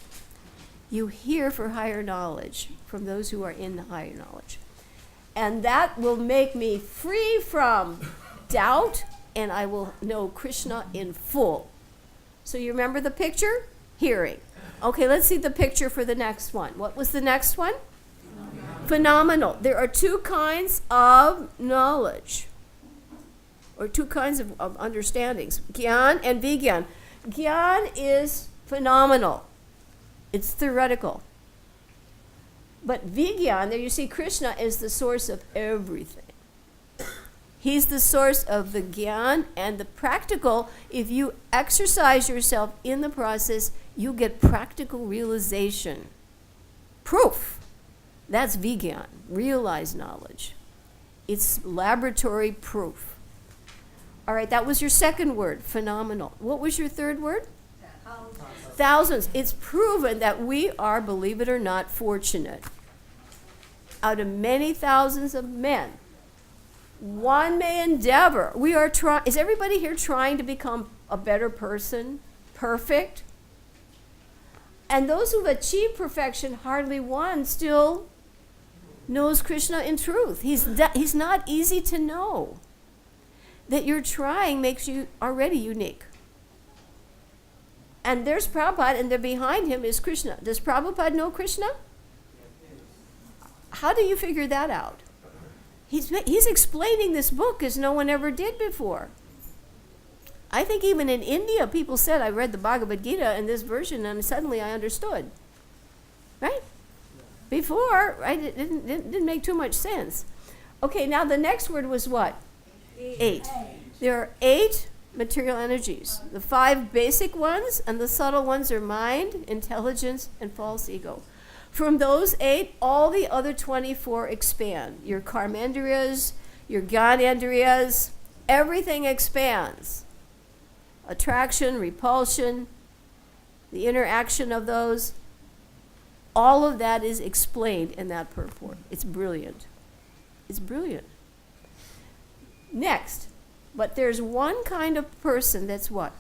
You hear for higher knowledge from those who are in the higher knowledge. And that will make me free from doubt, and I will know Krishna in full. So you remember the picture? Hearing. Okay, let's see the picture for the next one. What was the next one? Phenomenal. There are 2 kinds of knowledge, or 2 kinds of understandings, Gyan and Vigyan. Gyan is phenomenal. It's theoretical. But Vigyan, there you see Krishna is the source of everything. He's the source of the Gyan and the practical. If you exercise yourself in the process, you get practical realization. Proof. That's Vigyan, realized knowledge. It's laboratory proof. All right, that was your second word, phenomenal. What was your third word? Thousands. It's proven that we are, believe it or not, fortunate. Out of many thousands of men, one may endeavor. We are trying. Is everybody here trying to become a better person? Perfect? And those who've achieved perfection, hardly one still knows Krishna in truth. He's not easy to know. That you're trying makes you already unique. And there's Prabhupada, and there behind him is Krishna. Does Prabhupada know Krishna? How do you figure that out? He's explaining this book as no one ever did before. I think even in India, people said, I read the Bhagavad-Gita in this version, and suddenly I understood. Right? Before, it didn't make too much sense. Okay, now the next word was what? 8. There are 8 material energies. The 5 basic ones and the subtle ones are mind, intelligence, and false ego. From those 8, all the other 24 expand. Your karmendriyas, your gyanendriyas, everything expands. Attraction, repulsion, the interaction of those, all of that is explained in that purport. It's brilliant. It's brilliant. Next, but there's one kind of person that's what?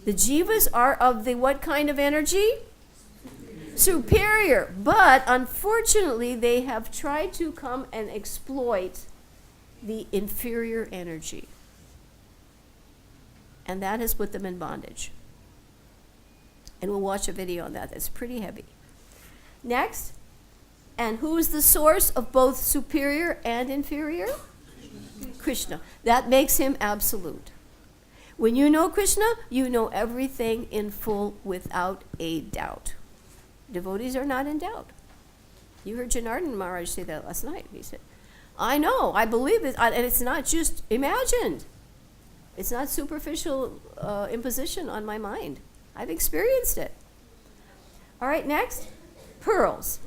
The jivas are of the what kind of energy? Superior. But unfortunately, they have tried to come and exploit the inferior energy. And that has put them in bondage. And we'll watch a video on that. That's pretty heavy. Next. And who is the source of both superior and inferior? Krishna. That makes him absolute. When you know Krishna, you know everything in full without a doubt. Devotees are not in doubt. You heard Janardhan Maharaj say that last night. He said, I know, I believe it, and it's not just imagined. It's not superficial imposition on my mind. I've experienced it. All right, next. Pearls.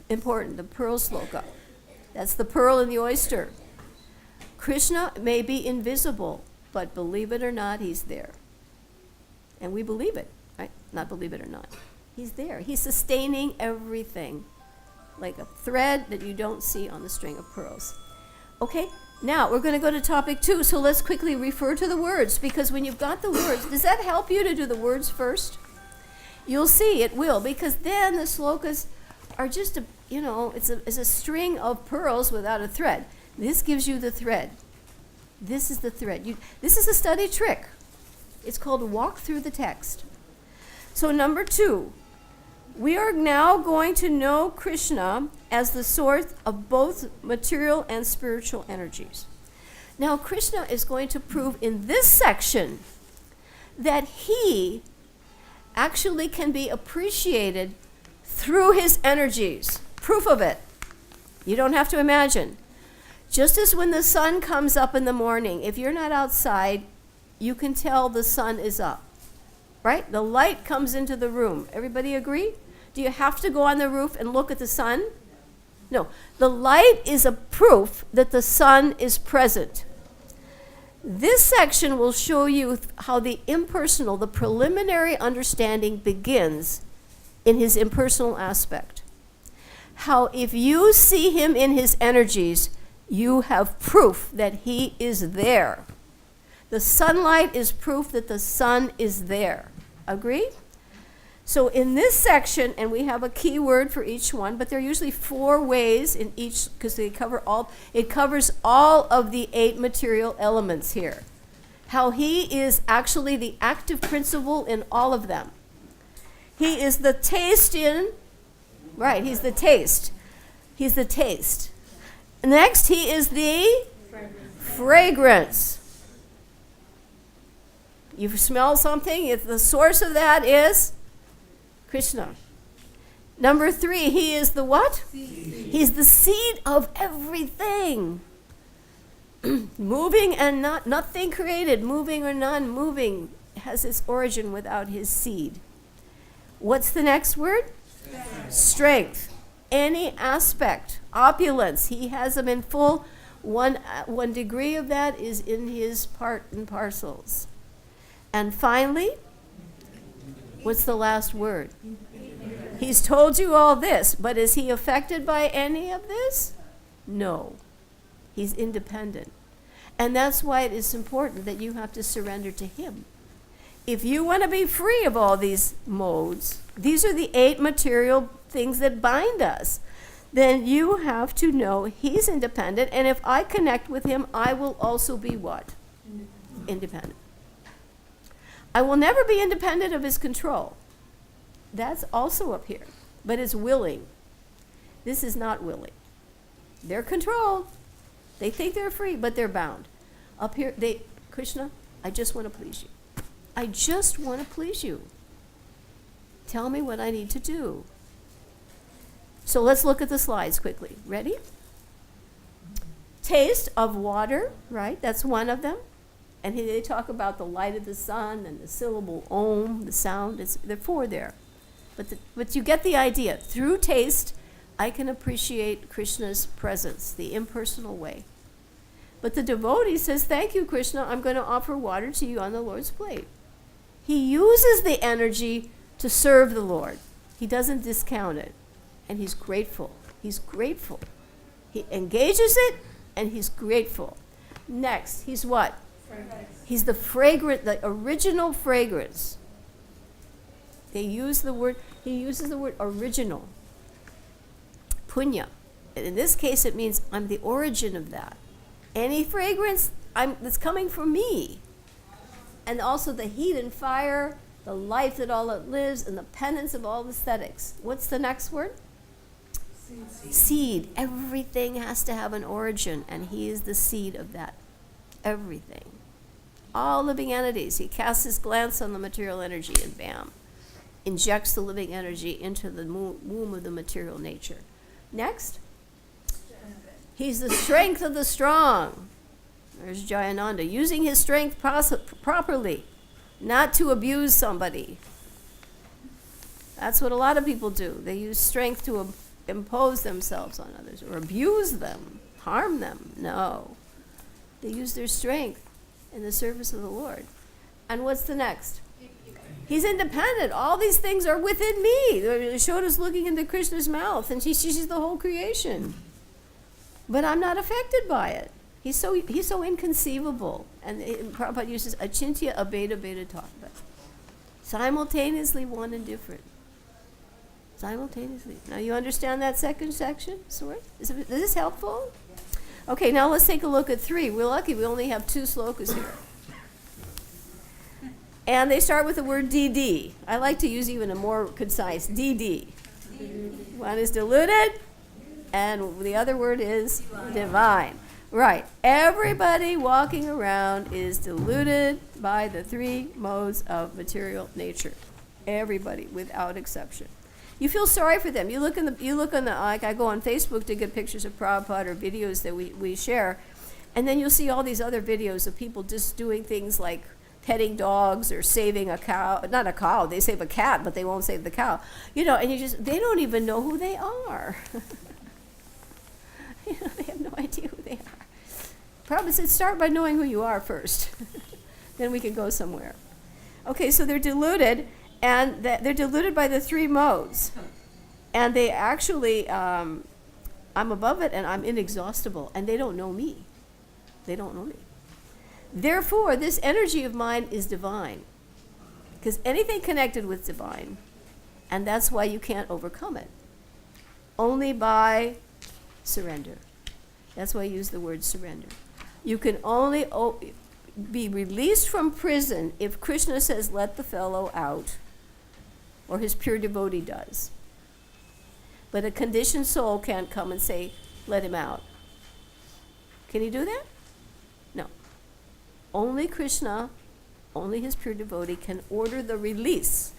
Important, the pearl sloka. That's the pearl in the oyster. Krishna may be invisible, but believe it or not, he's there. And we believe it, right? Not believe it or not. He's there. He's sustaining everything, like a thread that you don't see on the string of pearls. Okay, now we're going to go to topic 2, so let's quickly refer to the words, because when you've got the words, does that help you to do the words first? You'll see it will, because then the slokas are just it's a string of pearls without a thread. This gives you the thread. This is the thread. This is a study trick. It's called walk through the text. So number 2, we are now going to know Krishna as the source of both material and spiritual energies. Now Krishna is going to prove in this section that he actually can be appreciated through his energies. Proof of it. You don't have to imagine. Just as when the sun comes up in the morning, if you're not outside, you can tell the sun is up, right? The light comes into the room. Everybody agree? Do you have to go on the roof and look at the sun? No. The light is a proof that the sun is present. This section will show you how the impersonal, the preliminary understanding begins in his impersonal aspect. How if you see him in his energies, you have proof that he is there. The sunlight is proof that the sun is there. Agree? So in this section, and we have a key word for each one, but there are usually 4 ways in each, because it covers all of the 8 material elements here. How he is actually the active principle in all of them. He is the taste in, right, he's the taste. He's the taste. Next, he is the fragrance. You smell something, if the source of that is Krishna. Number 3, he is the what? Seed. He's the seed of everything. Moving and nothing created, moving or non-moving, has its origin without his seed. What's the next word? Strength. Any aspect, opulence, he has them in full. One degree of that is in his part and parcels. And finally, what's the last word? He's told you all this, but is he affected by any of this? No. He's independent. And that's why it is important that you have to surrender to him. If you want to be free of all these modes, these are the 8 material things that bind us, then you have to know he's independent, and if I connect with him, I will also be what? Independent. I will never be independent of his control. That's also up here, but it's willing. This is not willing. They're controlled. They think they're free, but they're bound. Up here, Krishna, I just want to please you. I just want to please you. Tell me what I need to do. So let's look at the slides quickly. Ready? Taste of water, right? That's one of them. And they talk about the light of the sun and the syllable om, the sound. There are 4 there. But you get the idea. Through taste, I can appreciate Krishna's presence, the impersonal way. But the devotee says, thank you, Krishna. I'm going to offer water to you on the Lord's plate. He uses the energy to serve the Lord. He doesn't discount it. And he's grateful. He's grateful. He engages it, and he's grateful. Next, he's what? Fragrance. He's the fragrant, the original fragrance. He uses the word original, punya. And in this case, it means I'm the origin of that. Any fragrance that's coming from me. And also the heat and fire, the life that all it lives, and the penance of all aesthetics. What's the next word? Seed. Everything has to have an origin, and he is the seed of that. Everything. All living entities. He casts his glance on the material energy and bam, injects the living energy into the womb of the material nature. Next. He's the strength of the strong. There's Jayananda. Using his strength properly, not to abuse somebody. That's what a lot of people do. They use strength to impose themselves on others or abuse them, harm them. No. They use their strength in the service of the Lord. And what's the next? He's independent. All these things are within me. Yashoda's looking into Krishna's mouth, and she sees the whole creation. But I'm not affected by it. He's so inconceivable. And Prabhupada uses achintya abheda bheda tattva. Simultaneously one and different. Simultaneously. Now you understand that second section? Is this helpful? Okay, now let's take a look at 3. We're lucky we only have 2 slokas here. And they start with the word DD. I like to use even a more concise DD. One is diluted, and the other word is divine. Right. Everybody walking around is diluted by the 3 modes of material nature. Everybody, without exception. You feel sorry for them. You look on the like I go on Facebook to get pictures of Prabhupada or videos that we share, and then you'll see all these other videos of people just doing things like petting dogs or saving a cow. Not a cow, they save a cat, but they won't save the cow. And they don't even know who they are. They have no idea who they are. Prabhupada said, start by knowing who you are first. Then we can go somewhere. Okay, so they're deluded, and they're deluded by the 3 modes. And they actually, I'm above it, and I'm inexhaustible, and they don't know me. They don't know me. Therefore, this energy of mine is divine. Because anything connected with divine, and that's why you can't overcome it. Only by surrender. That's why I use the word surrender. You can only be released from prison if Krishna says, let the fellow out, or his pure devotee does. But a conditioned soul can't come and say, let him out. Can he do that? No. Only Krishna, only his pure devotee can order the release.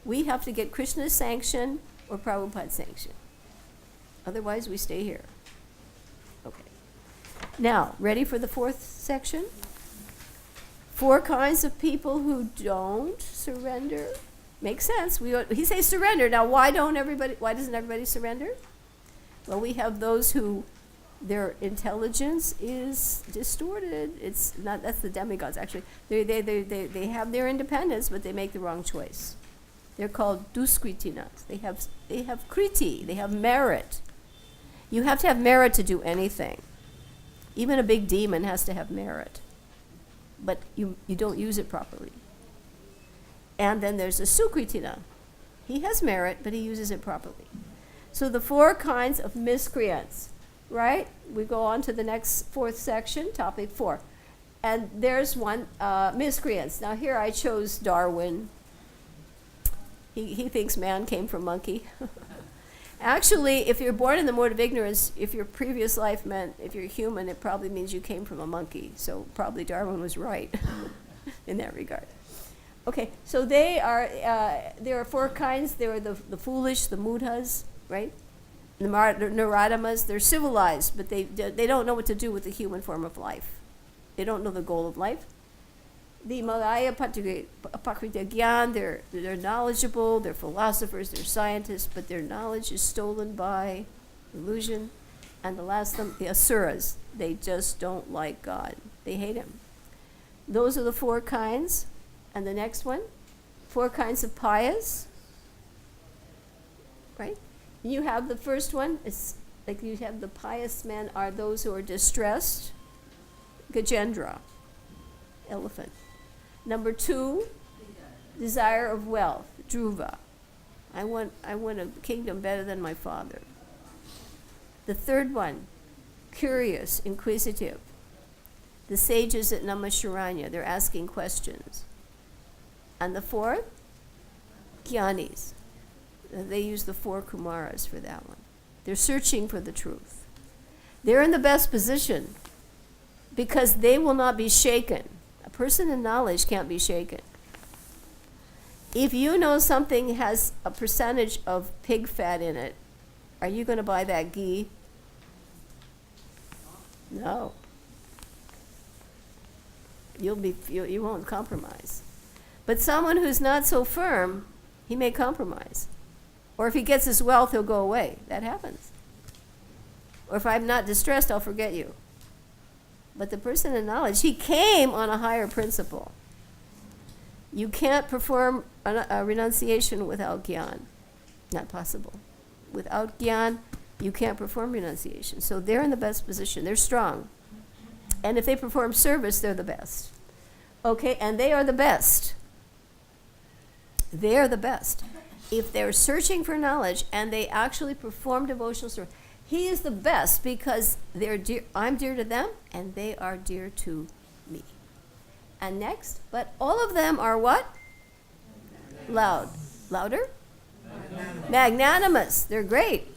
We have to get Krishna's sanction or Prabhupada's sanction. Otherwise, we stay here. Okay. Now, ready for the 4th section? 4 kinds of people who don't surrender. Makes sense. He says surrender. Now, why doesn't everybody surrender? Well, we have those who their intelligence is distorted. That's the demigods, actually. They have their independence, but they make the wrong choice. They're called duskritinas. They have kriti. They have merit. You have to have merit to do anything. Even a big demon has to have merit. But you don't use it properly. And then there's a sukritina. He has merit, but he uses it properly. So the 4 kinds of miscreants, right? We go on to the next 4th section, topic 4. And there's one, miscreants. Now here I chose Darwin. He thinks man came from monkey. Actually, if you're born in the mode of ignorance, if your previous life meant, if you're human, it probably means you came from a monkey. So probably Darwin was right in that regard. Okay, so there are 4 kinds. There are the foolish, the mudhas, right? The naradamas. They're civilized, but they don't know what to do with the human form of life. They don't know the goal of life. The Malaya Pakrita Gyan, they're knowledgeable, they're philosophers, they're scientists, but their knowledge is stolen by illusion. And the last of them, the Asuras, they just don't like God. They hate him. Those are the 4 kinds. And the next one, 4 kinds of pious. Right? You have the first one, it's like you have the pious men are those who are distressed. Gajendra, elephant. Number 2, desire of wealth. Dhruva. I want a kingdom better than my father. The third one, curious, inquisitive. The sages at Namasharanya, they're asking questions. And the fourth, Jnanis. They use the 4 Kumaras for that one. They're searching for the truth. They're in the best position because they will not be shaken. A person in knowledge can't be shaken. If you know something has a percentage of pig fat in it, are you going to buy that ghee? No. You won't compromise. But someone who's not so firm, he may compromise. Or if he gets his wealth, he'll go away. That happens. Or if I'm not distressed, I'll forget you. But the person in knowledge, he came on a higher principle. You can't perform a renunciation without gyan. Not possible. Without gyan, you can't perform renunciation. So they're in the best position. They're strong. And if they perform service, they're the best. Okay, and they are the best. They are the best. If they're searching for knowledge and they actually perform devotional service, he is the best because they're dear. I'm dear to them, and they are dear to me. And next, but all of them are what? Louder? Magnanimous. They're great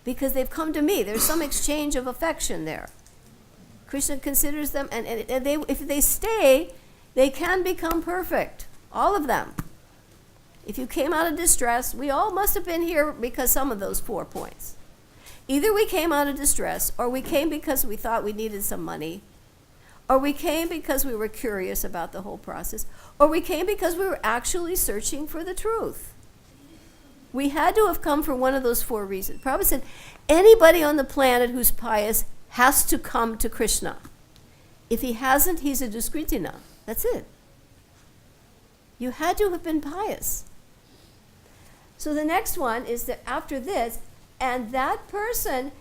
because they've come to me. There's some exchange of affection there. Krishna considers them, and if they stay, they can become perfect. All of them. If you came out of distress, we all must have been here because some of those 4 points. Either we came out of distress, or we came because we thought we needed some money, or we came because we were curious about the whole process, or we came because we were actually searching for the truth. We had to have come for one of those 4 reasons. Prabhupada said, anybody on the planet who's pious has to come to Krishna. If he hasn't, he's a Duskritina. That's it. You had to have been pious. So the next one is that after this, and that person,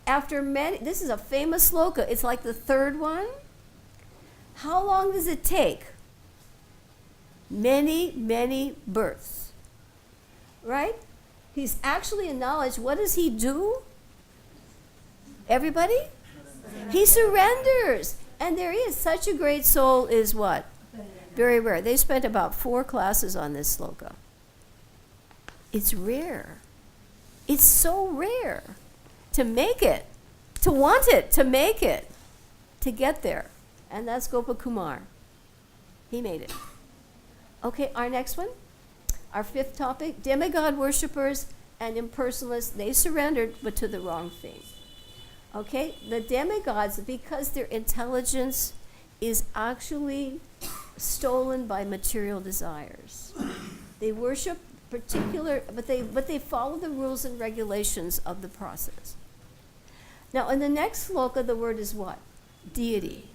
after many, this is a famous sloka, it's like the 3rd one. How long does it take? Many, many births. Right? He's actually in knowledge. What does he do? Everybody? He surrenders. And there is such a great soul is what? Very rare. They spent about 4 classes on this sloka. It's rare. It's so rare to make it, to want it, to make it, to get there. And that's Gopakumar. He made it. Okay, our next one, our 5th topic, demigod worshippers and impersonalists, they surrendered, but to the wrong thing. Okay, the demigods, because their intelligence is actually stolen by material desires. They worship particular, but they follow the rules and regulations of the process. Now, in the next sloka, the word is what? Deity.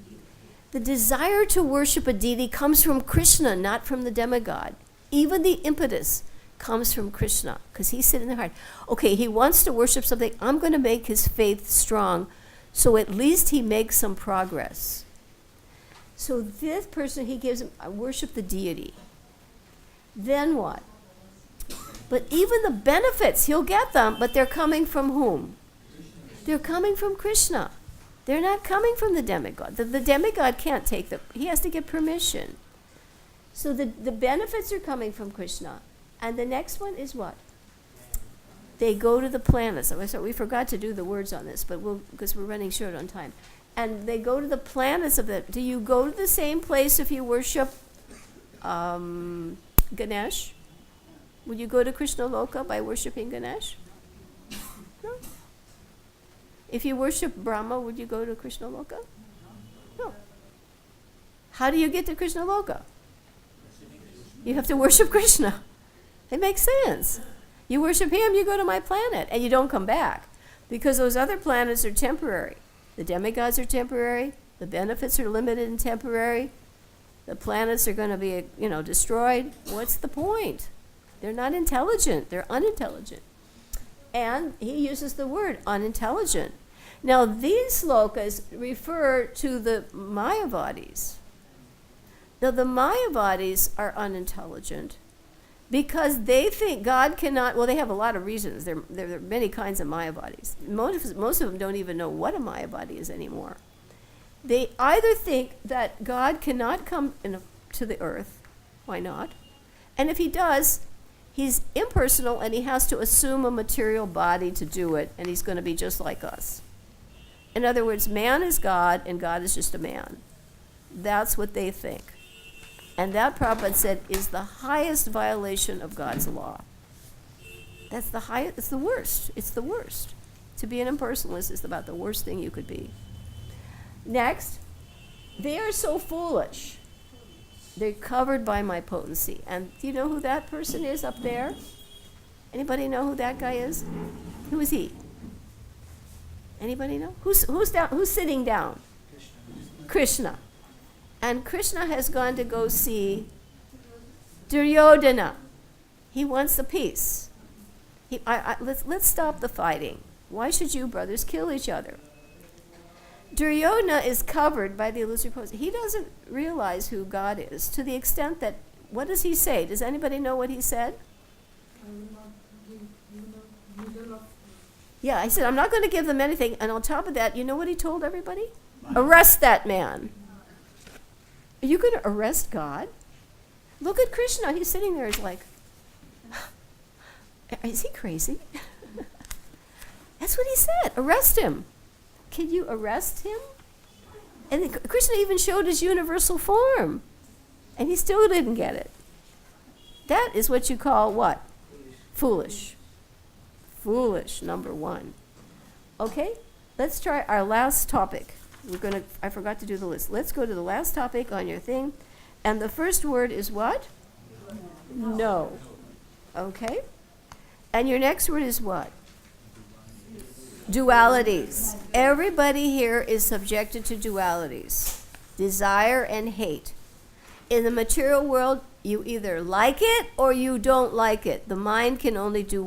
The desire to worship a deity comes from Krishna, not from the demigod. Even the impetus comes from Krishna, because he's sitting in the heart. Okay, he wants to worship something. I'm going to make his faith strong, so at least he makes some progress. So this person, he gives him, I worship the deity. Then what? But even the benefits, he'll get them, but they're coming from whom? They're coming from Krishna. They're not coming from the demigod. The demigod can't take them. He has to get permission. So the benefits are coming from Krishna. And the next one is what? They go to the planets. So we forgot to do the words on this, but because we're running short on time. And they go to the planets of the. Do you go to the same place if you worship Ganesh? Would you go to Krishna Loka by worshiping Ganesh? No. If you worship Brahma, would you go to Krishna Loka? No. How do you get to Krishna Loka? You have to worship Krishna. It makes sense. You worship him, you go to my planet, and you don't come back. Because those other planets are temporary. The demigods are temporary. The benefits are limited and temporary. The planets are going to be, destroyed. What's the point? They're not intelligent. They're unintelligent. And he uses the word unintelligent. Now, these slokas refer to the Mayavadis. Now, the Mayavadis are unintelligent Because they think God cannot, well, they have a lot of reasons. There are many kinds of Maya bodies. Most of them don't even know what a Maya body is anymore. They either think that God cannot come to the earth. Why not? And if he does, he's impersonal and he has to assume a material body to do it, and he's going to be just like us. In other words, man is God and God is just a man. That's what they think. And that, Prabhupada said, is the highest violation of God's law. That's the highest, it's the worst. It's the worst. To be an impersonalist is about the worst thing you could be. Next, they are so foolish. They're covered by my potency. And do you know who that person is up there? Anybody know who that guy is? Who is he? Anybody know? Who's sitting down? Krishna. And Krishna has gone to go see Duryodhana. He wants the peace. Let's stop the fighting. Why should you brothers kill each other? Duryodhana is covered by the illusory potency. He doesn't realize who God is, to the extent that, what does he say? Does anybody know what he said? Yeah, he said, I'm not going to give them anything. And on top of that, you know what he told everybody? Arrest that man. Are you going to arrest God? Look at Krishna. He's sitting there. He's like, is he crazy? That's what he said. Arrest him. Can you arrest him? And Krishna even showed his universal form. And he still didn't get it. That is what you call what? Foolish. Foolish, number one. Okay, let's try our last topic. I forgot to do the list. Let's go to the last topic on your thing. And the first word is what? No. Okay. And your next word is what? Dualities. Everybody here is subjected to dualities. Desire and hate. In the material world, you either like it or you don't like it. The mind can only do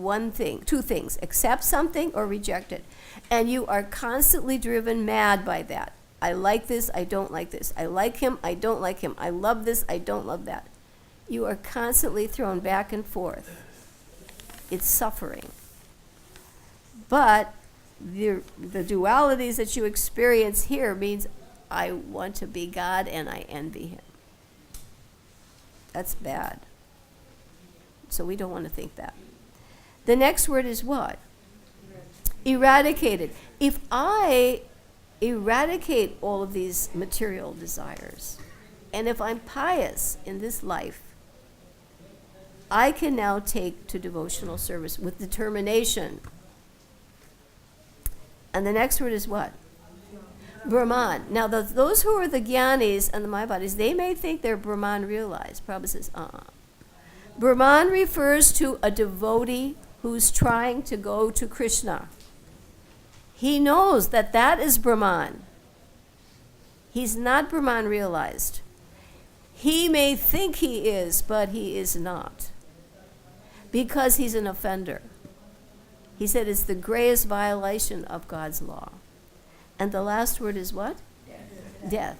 two things, accept something or reject it. And you are constantly driven mad by that. I like this, I don't like this. I like him, I don't like him. I love this, I don't love that. You are constantly thrown back and forth. It's suffering. But the dualities that you experience here means I want to be God and I envy him. That's bad. So we don't want to think that. The next word is what? Eradicated. If I eradicate all of these material desires, and if I'm pious in this life, I can now take to devotional service with determination. And the next word is what? Brahman. Now, those who are the jnanis and the Mayavadis, they may think they're Brahman realized. Prabhupada says, Brahman refers to a devotee who's trying to go to Krishna. He knows that that is Brahman. He's not Brahman realized. He may think he is, but he is not. Because he's an offender. He said it's the greatest violation of God's law. And the last word is what? Death.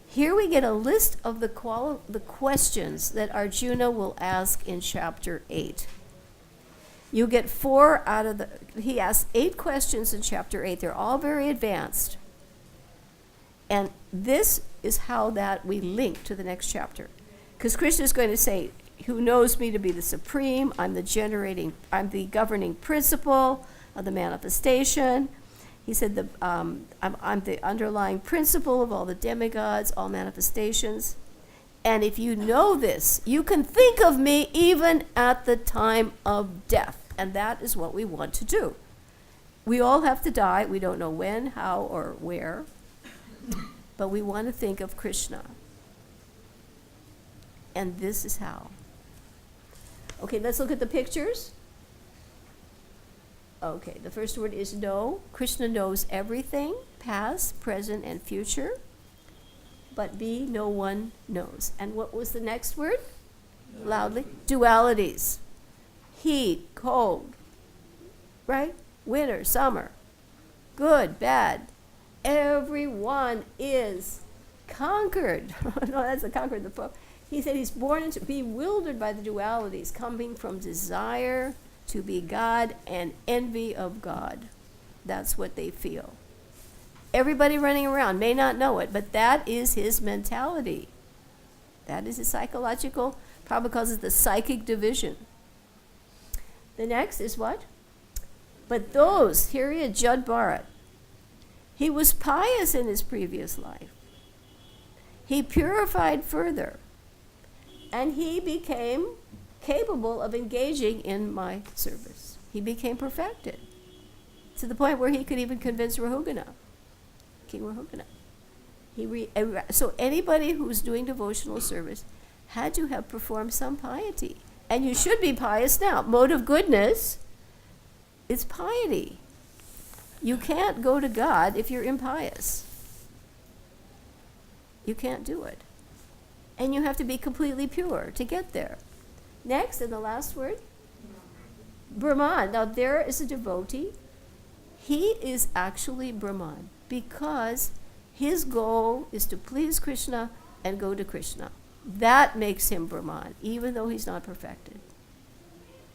Here we get a list of the questions that Arjuna will ask in chapter 8. You get 4 out of he asks 8 questions in chapter 8. They're all very advanced. And this is how that we link to the next chapter. Because Krishna is going to say, who knows me to be the supreme, I'm the governing principle of the manifestation. He said, I'm the underlying principle of all the demigods, all manifestations. And if you know this, you can think of me even at the time of death. And that is what we want to do. We all have to die. We don't know when, how, or where. But we want to think of Krishna. And this is how. Okay, let's look at the pictures. Okay, the first word is know. Krishna knows everything, past, present, and future. But B, no one knows. And what was the next word? Loudly. Dualities. Heat, cold, right? Winter, summer, good, bad. Everyone is conquered. No, that's a conquered the foe. He said he's born into bewildered by the dualities coming from desire to be God and envy of God. That's what they feel. Everybody running around may not know it, but that is his mentality. That is his psychological, probably calls it the psychic division. The next is what? But those, here he is, Judd Barrett. He was pious in his previous life. He purified further. And he became capable of engaging in my service. He became perfected to the point where he could even convince Rahugana, King Rahugana. So anybody who's doing devotional service had to have performed some piety. And you should be pious now. Mode of goodness is piety. You can't go to God if you're impious. You can't do it. And you have to be completely pure to get there. Next, and the last word, Brahman. Now there is a devotee. He is actually Brahman because his goal is to please Krishna and go to Krishna. That makes him Brahman, even though he's not perfected.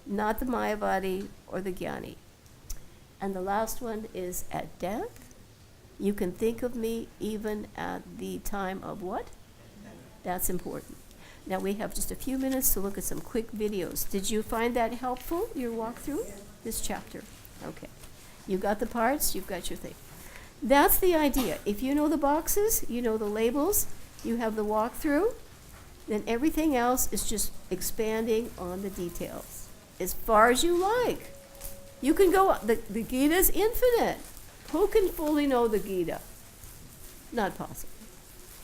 Not the Mayavadi or the Jnani. And the last one is at death. You can think of me even at the time of what? That's important. Now we have just a few minutes to look at some quick videos. Did you find that helpful, your walkthrough? This chapter. Okay. You got the parts, you've got your thing. That's the idea. If you know the boxes, you know the labels, you have the walkthrough, then everything else is just expanding on the details as far as you like. You can go, the Gita is infinite. Who can fully know the Gita? Not possible.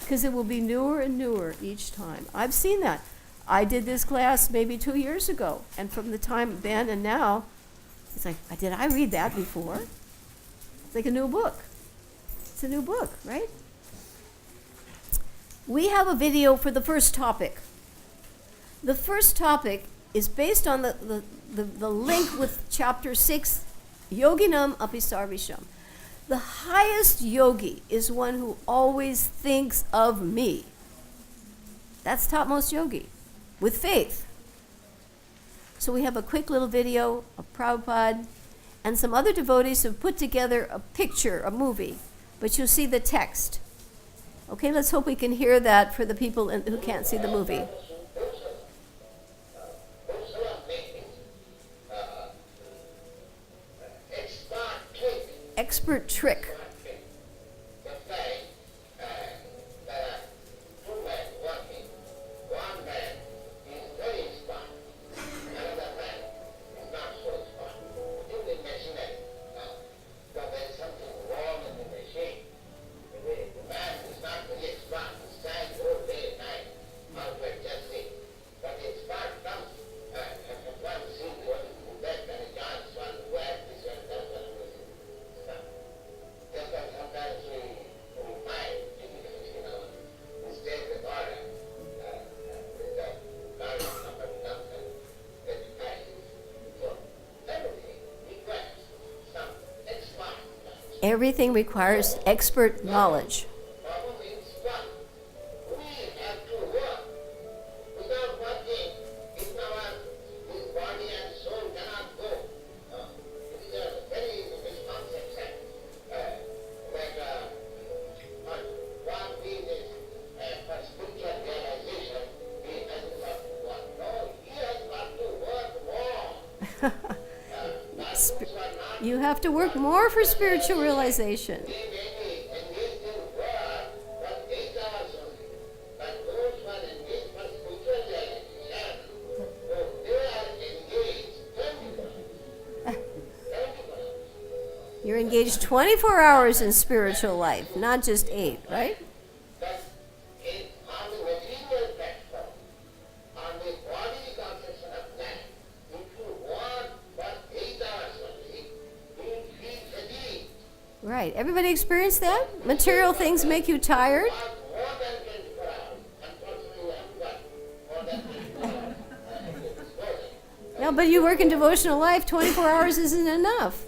Because it will be newer and newer each time. I've seen that. I did this class maybe 2 years ago, and from the time then and now, it's like, did I read that before? It's like a new book. It's a new book, right? We have a video for the first topic. The first topic is based on the link with chapter 6, Yoginam api sarvisham. The highest yogi is one who always thinks of me. That's topmost yogi, with faith. So we have a quick little video of Prabhupada and some other devotees who put together a picture, a movie, but you'll see the text. Okay, let's hope we can hear that for the people who can't see the movie. Expert trick. Everything requires expert knowledge. You have to work more for spiritual realization. You're engaged 24 hours in spiritual life, not just 8, right? Right. Everybody experience that? Material things make you tired? No, but you work in devotional life, 24 hours isn't enough.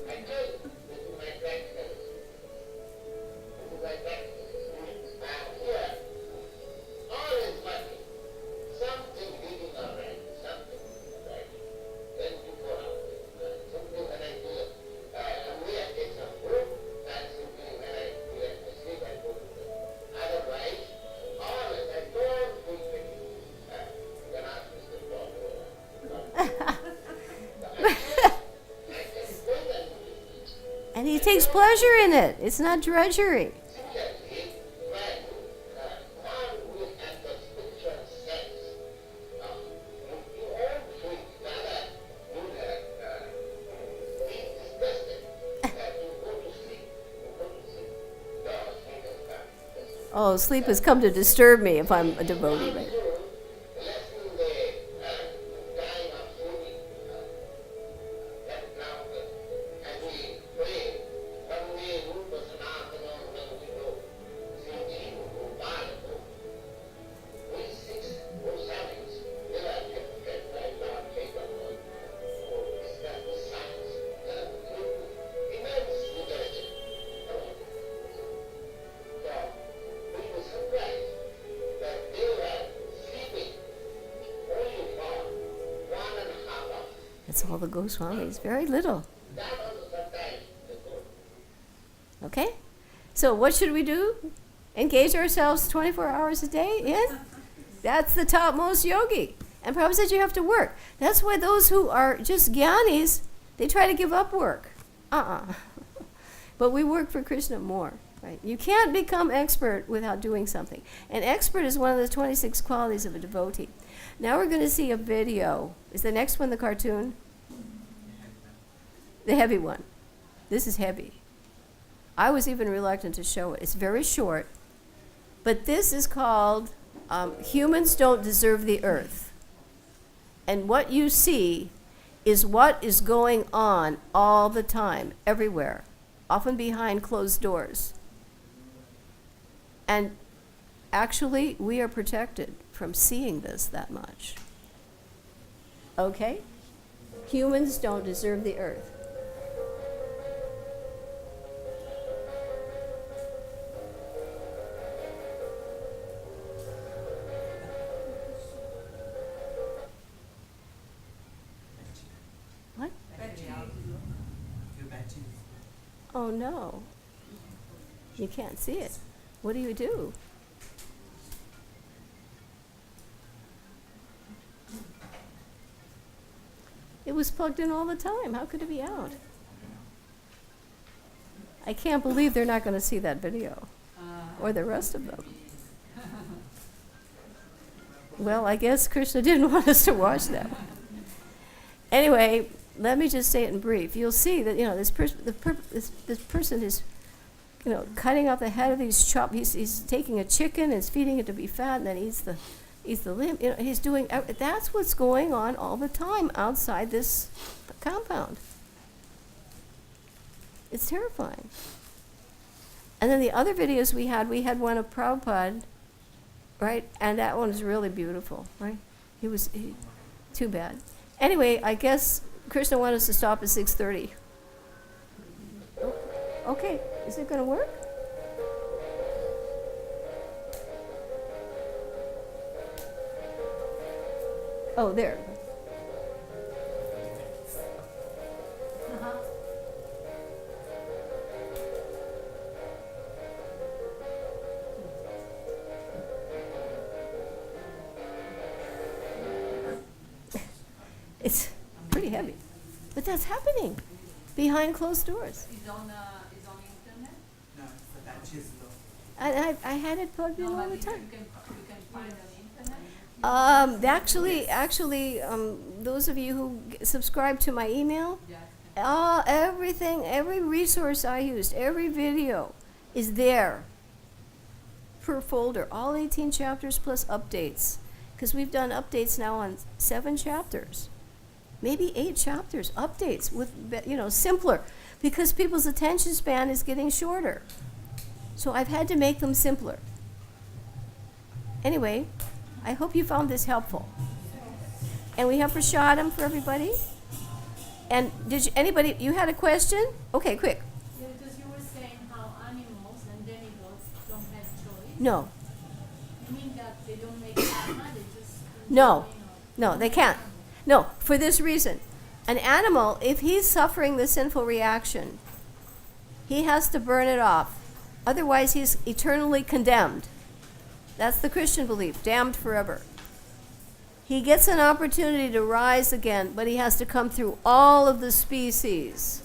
There's pleasure in it. It's not drudgery. Oh, sleep has come to disturb me if I'm a devotee. Right? That's all the Goswamis, very little. Okay? So what should we do? Engage ourselves 24 hours a day in? That's the topmost yogi. And Prabhupada said you have to work. That's why those who are just jnanis, they try to give up work. But we work for Krishna more. Right? You can't become expert without doing something. And expert is one of the 26 qualities of a devotee. Now we're going to see a video. Is the next one the cartoon? The heavy one. This is heavy. I was even reluctant to show it. It's very short. But this is called Humans Don't Deserve the Earth. And what you see is what is going on all the time, everywhere, often behind closed doors. And actually, we are protected from seeing this that much. Okay? Humans don't deserve the earth. What? Oh no. You can't see it. What do you do? It was plugged in all the time. How could it be out? I can't believe they're not going to see that video. Or the rest of them. Well, I guess Krishna didn't want us to watch that. Anyway, let me just say it in brief. You'll see that, this person is, cutting off the head of these chop. He's taking a chicken and feeding it to be fat, and then eats the limb. He's doing. That's what's going on all the time outside this compound. It's terrifying. And then the other videos we had one of Prabhupada, right? And that one was really beautiful, right? Too bad. Anyway, I guess Krishna wanted us to stop at 6:30. Okay, is it going to work? Oh, there. It's pretty heavy. But that's happening behind closed doors. It's on internet? No, it's the batches though. And I had it plugged in all the time. You can find on internet? Actually, those of you who subscribe to my email, Yeah. everything, every resource I used, every video is there per folder, all 18 chapters plus updates. Because we've done updates now on 7 chapters, maybe 8 chapters, updates with, simpler, because people's attention span is getting shorter. So I've had to make them simpler. Anyway, I hope you found this helpful. And we have prasadam for everybody. And you had a question? Okay, quick. Yeah, because you were saying how animals and demigods don't have choice. No, You mean that they don't make karma, they just... no, they can't. No, for this reason. An animal, if he's suffering the sinful reaction, he has to burn it off. Otherwise, he's eternally condemned. That's the Christian belief, damned forever. He gets an opportunity to rise again, but he has to come through all of the species,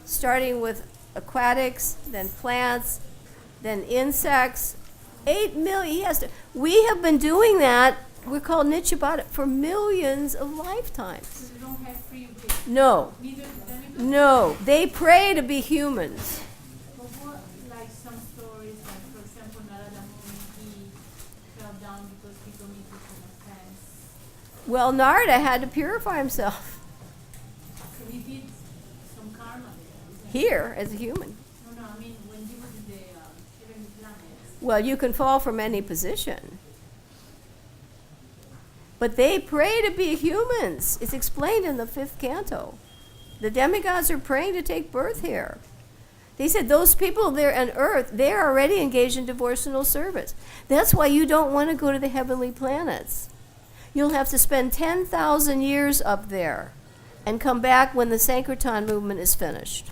starting with aquatics, then plants, then insects. 8 million. He has to. We have been doing that. We're called Nityabhata for millions of lifetimes. So they don't have free will. No, Neither demigods. no. They pray to be humans. But what, like some stories, like for example, Narada Muni, he fell down because he committed some offense. Well, Narada had to purify himself So he did some karma there. here as a human. No, I mean when he was in the heavenly planets. Well, you can fall from any position. But they pray to be humans. It's explained in the 5th canto. The demigods are praying to take birth here. They said those people there on earth, they're already engaged in devotional service. That's why you don't want to go to the heavenly planets. You'll have to spend 10,000 years up there and come back when the Sankirtan movement is finished.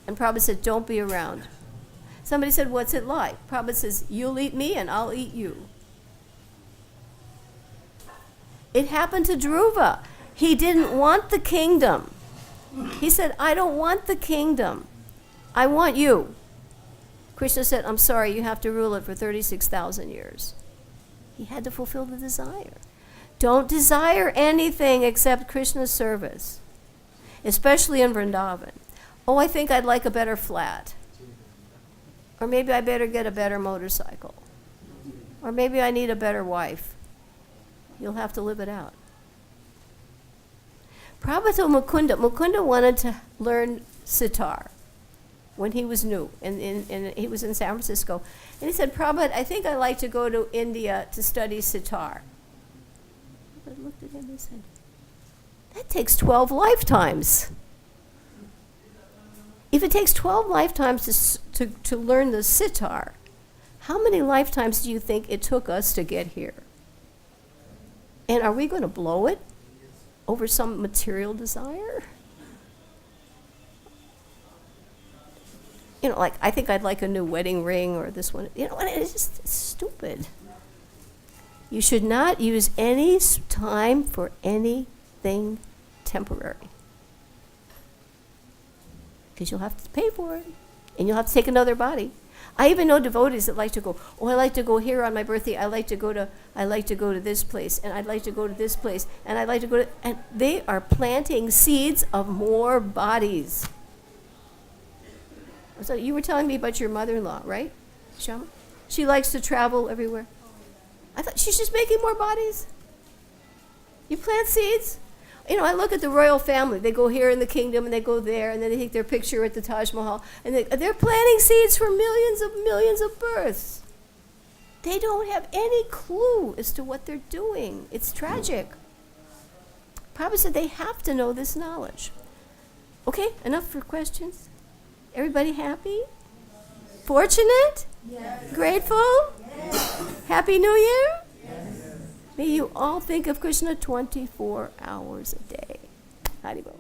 And Prabhupada said, don't be around. Somebody said, what's it like? Prabhupada says, you'll eat me and I'll eat you. It happened to Dhruva. He didn't want the kingdom. He said, I don't want the kingdom. I want you. Krishna said, I'm sorry, you have to rule it for 36,000 years. He had to fulfill the desire. Don't desire anything except Krishna's service, especially in Vrindavan. Oh, I think I'd like a better flat. Or maybe I better get a better motorcycle. Or maybe I need a better wife. You'll have to live it out. Prabhupada told Mukunda wanted to learn sitar when he was new, and he was in San Francisco. And he said, Prabhupada, I think I'd like to go to India to study sitar. Prabhupada looked at him and said, that takes 12 lifetimes. If it takes 12 lifetimes to learn the sitar, how many lifetimes do you think it took us to get here? And are we going to blow it over some material desire? You know, like, I think I'd like a new wedding ring or this one. You know what? It's just stupid. You should not use any time for anything temporary. Because you'll have to pay for it. And you'll have to take another body. I even know devotees that like to go, oh, I like to go here on my birthday. I like to go to this place, and I'd like to go to this place, and I'd like to go to, and they are planting seeds of more bodies. So you were telling me about your mother-in-law, right, Shama? She likes to travel everywhere. I thought she's just making more bodies. You plant seeds. You know, I look at the royal family. They go here in the kingdom, and they go there, and then they take their picture at the Taj Mahal, and they're planting seeds for millions of births. They don't have any clue as to what they're doing. It's tragic. Prabhupada said they have to know this knowledge. Okay, enough for questions. Everybody happy? Fortunate? Yes. Grateful? Yes. Happy New Year? Yes. May you all think of Krishna 24 hours a day. Haribol.